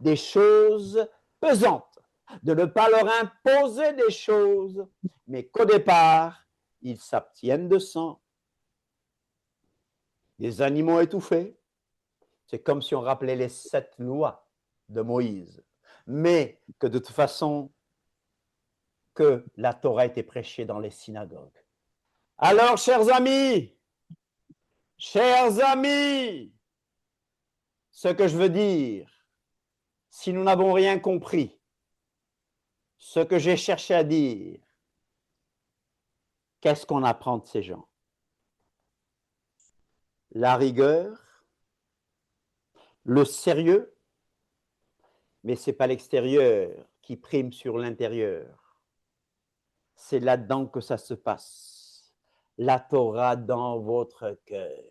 des choses pesantes, de ne pas leur imposer des choses, mais qu'au départ, ils s'abstiennent de sang, des animaux étouffés. C'est comme si on rappelait les 7 lois de Moïse, mais que de toute façon, que la Torah était prêchée dans les synagogues. Alors, chers amis, ce que je veux dire, si nous n'avons rien compris, ce que j'ai cherché à dire, qu'est-ce qu'on apprend de ces gens? La rigueur, le sérieux, mais ce n'est pas l'extérieur qui prime sur l'intérieur. C'est là-dedans que ça se passe. La Torah dans votre cœur.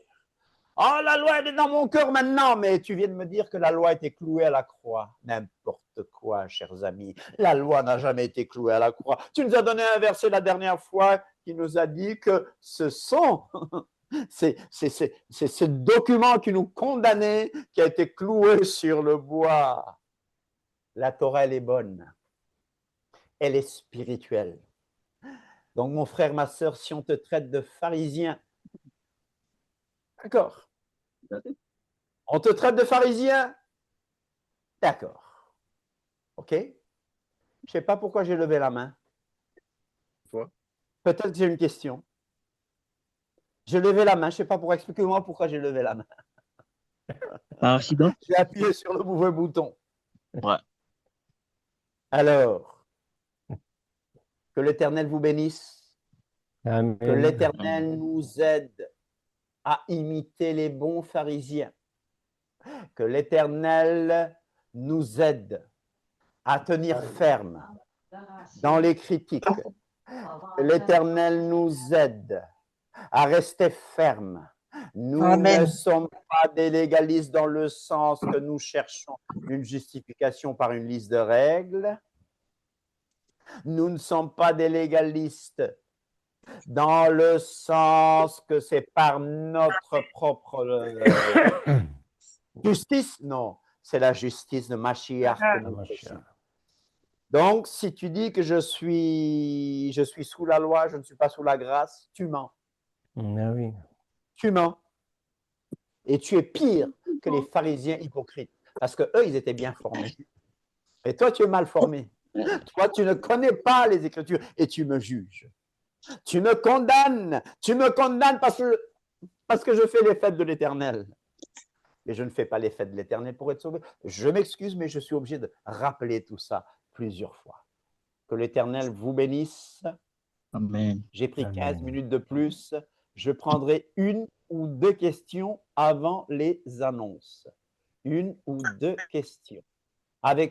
Oh, la loi elle est dans mon cœur maintenant, mais tu viens de me dire que la loi était clouée à la croix. N'importe quoi, chers amis. La loi n'a jamais été clouée à la croix. Tu nous as donné un verset la dernière fois qui nous a dit que c'est ce document qui nous condamnait qui a été cloué sur le bois. La Torah, elle est bonne. Elle est spirituelle. Donc, mon frère, ma sœur, si on te traite de pharisien, d'accord. On te traite de pharisien, d'accord. OK? Je ne sais pas pourquoi j'ai levé la main. Peut-être que j'ai une question. J'ai levé la main, je ne sais pas pourquoi. Expliquez-moi pourquoi j'ai levé la main. Par accident? J'ai appuyé sur le mauvais bouton. Ouais. Alors, que l'Éternel vous bénisse. Amen. Que l'Éternel nous aide à imiter les bons pharisiens. Que l'Éternel nous aide à tenir ferme dans les critiques. Que l'Éternel nous aide à rester ferme. Nous Amen. ne sommes pas des légalistes dans le sens que nous cherchons une justification par une liste de règles. Nous ne sommes pas des légalistes dans le sens que c'est par notre propre justice. Non, c'est la justice de Mashiach que nous prêchons. Donc, si tu dis que je suis sous la loi, je ne suis pas sous la grâce, tu mens. Ah oui. Tu mens. Et tu es pire que les pharisiens hypocrites. Parce qu'eux, ils étaient bien formés. Et toi, tu es mal formé. Toi, tu ne connais pas les Écritures et tu me juges. Tu me condamnes parce que je fais les fêtes de l'Éternel. Et je ne fais pas les fêtes de l'Éternel pour être sauvé. Je m'excuse, mais je suis obligé de rappeler tout ça plusieurs fois. Que l'Éternel vous bénisse. Amen. J'ai pris 15 minutes de plus. Je prendrai 1 ou 2 questions avant les annonces. 1 ou 2 questions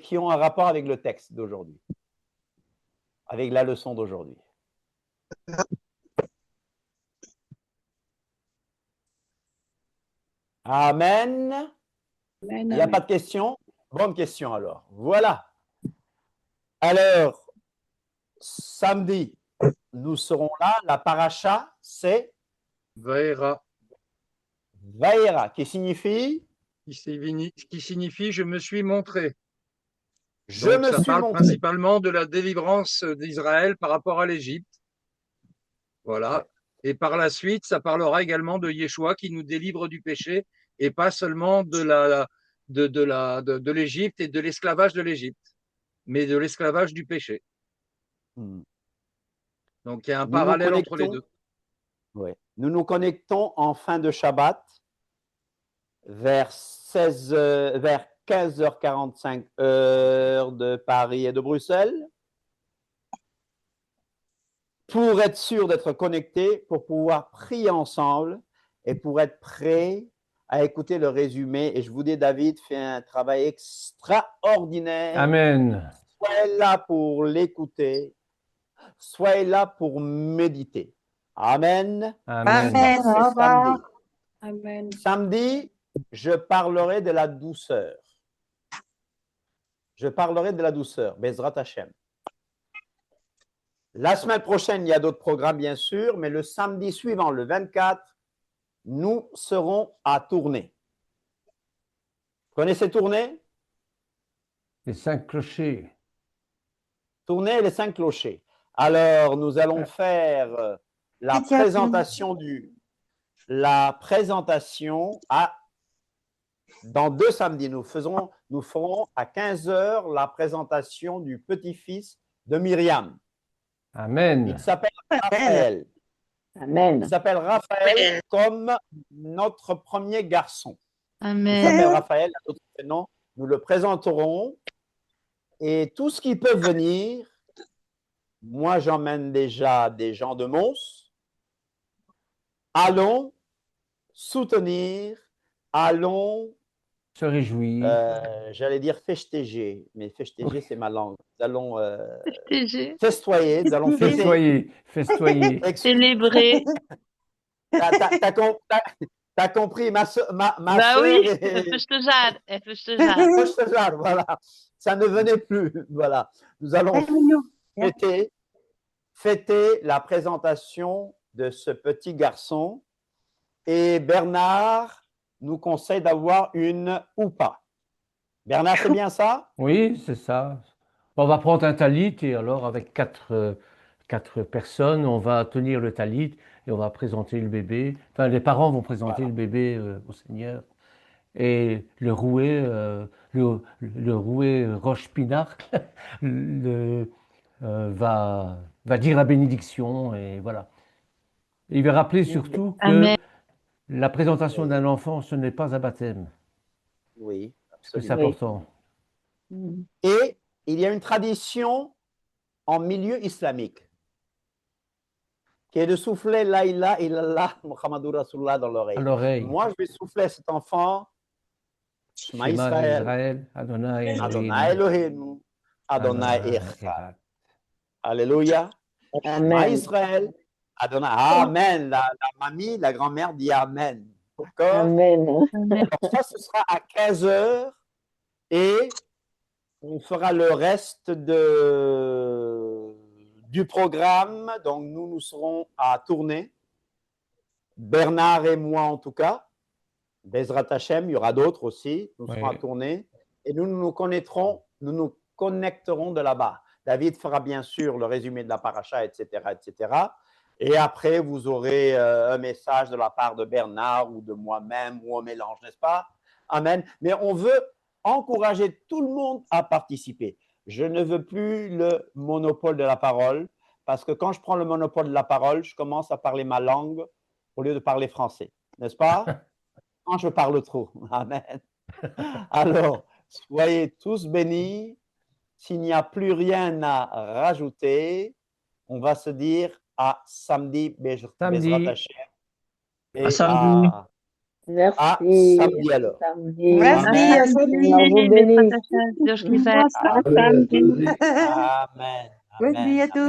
qui ont un rapport avec le texte d'aujourd'hui, avec la leçon d'aujourd'hui. Amen. Il n'y a pas de questions? Bonne question alors. Voilà. Alors, samedi, nous serons là. La paracha, c'est Vaera, Vaera, qui signifie qui signifie je me suis montré. je Donc, me ça suis parle montré. principalement de la délivrance d'Israël par rapport à l'Égypte. Voilà. Et par la suite, ça parlera également de Yeshua qui nous délivre du péché et pas seulement de l'Égypte et de l'esclavage de l'Égypte, mais de l'esclavage du péché. Hmm. Donc, il y a un Nous parallèle nous entre les deux. Ouais. Nous nous connectons en fin de Shabbat vers 15h45 heure de Paris et de Bruxelles pour être sûr d'être connecté, pour pouvoir prier ensemble et pour être prêt à écouter le résumé. Et je vous dis, David fait un travail extraordinaire. Amen. Soyez là pour l'écouter. Soyez là pour méditer. Amen. Amen. Amen. Ça, c'est Au revoir. samedi. Amen. Samedi, je parlerai de la douceur. Je parlerai de la douceur, Bezrat Hashem. La semaine prochaine, il y a d'autres programmes, bien sûr, mais le samedi suivant, le 24, nous serons à Tournai. Vous connaissez Tournai? Les 5 clochers. Tournai et les 5 clochers. Alors, nous allons faire la présentation dans 2 samedis. Nous ferons à 15h la présentation du petit-fils de Myriam. Amen. Il s'appelle Raphaël. Amen. Il s'appelle Raphaël comme notre premier garçon. Il Amen. s'appelle Raphaël, à d'autres prénoms. Nous le présenterons. Et tout ce qui peut venir, moi j'emmène déjà des gens de Mons. Allons soutenir, allons Se réjouir. j'allais dire festeger, mais festeger, c'est ma langue. Nous allons Festeger. festoyer, nous allons fêter. Festoyer. Festoyer. Célébrer. T'as compris, ma Bah sœur oui, est- festejar. Festejar. Festejar, voilà. Ça ne venait plus. Voilà. Nous allons fêter la présentation de ce petit garçon. Et Bernard nous conseille d'avoir une oupa. Bernard, c'est bien ça? Oui, c'est ça. On va prendre un talit et alors avec quatre personnes, on va tenir le talit et on va présenter le bébé. Enfin, les parents vont présenter le bébé au Seigneur. Et le rouet Roche Pinard va dire la bénédiction et voilà. Et il va rappeler surtout que Amen. la présentation d'un enfant, ce n'est pas un baptême. Oui, Parce que c'est absolument. important. Et il y a une tradition en milieu islamique qui est de souffler la ilaha illallah Muhammadur Rasulullah dans À l'oreille. l'oreille. Moi, je vais souffler à cet enfant Shema Shema Israël, Israël, Adonai Adonai Elohim, Adonai Echad. Echad. Alléluia. Shema Israël, Adonai. Amen. La mamie, la grand-mère dit Amen. D'accord? Amen. Alors ça, ce sera à 15h et on fera le reste du programme. Donc, nous serons à Tournai. Bernard et moi, en tout cas. Bezrat Hashem, il y aura d'autres aussi. Nous serons à Tournai. Et nous nous connecterons de là-bas. David fera bien sûr le résumé de la paracha, etc., etc. Et après, vous aurez un message de la part de Bernard ou de moi-même ou un mélange, n'est-ce pas? Amen. Mais on veut encourager tout le monde à participer. Je ne veux plus le monopole de la parole parce que quand je prends le monopole de la parole, je commence à parler ma langue au lieu de parler français, n'est-ce pas? Quand je parle trop. Amen. Alors, soyez tous bénis. S'il n'y a plus rien à rajouter, on va se dire à samedi, Bezrat Hashem. Et À samedi. Merci. à samedi alors. Samedi. Merci, à samedi. Amen. Merci à tous. Amen. Bonne nuit à tous.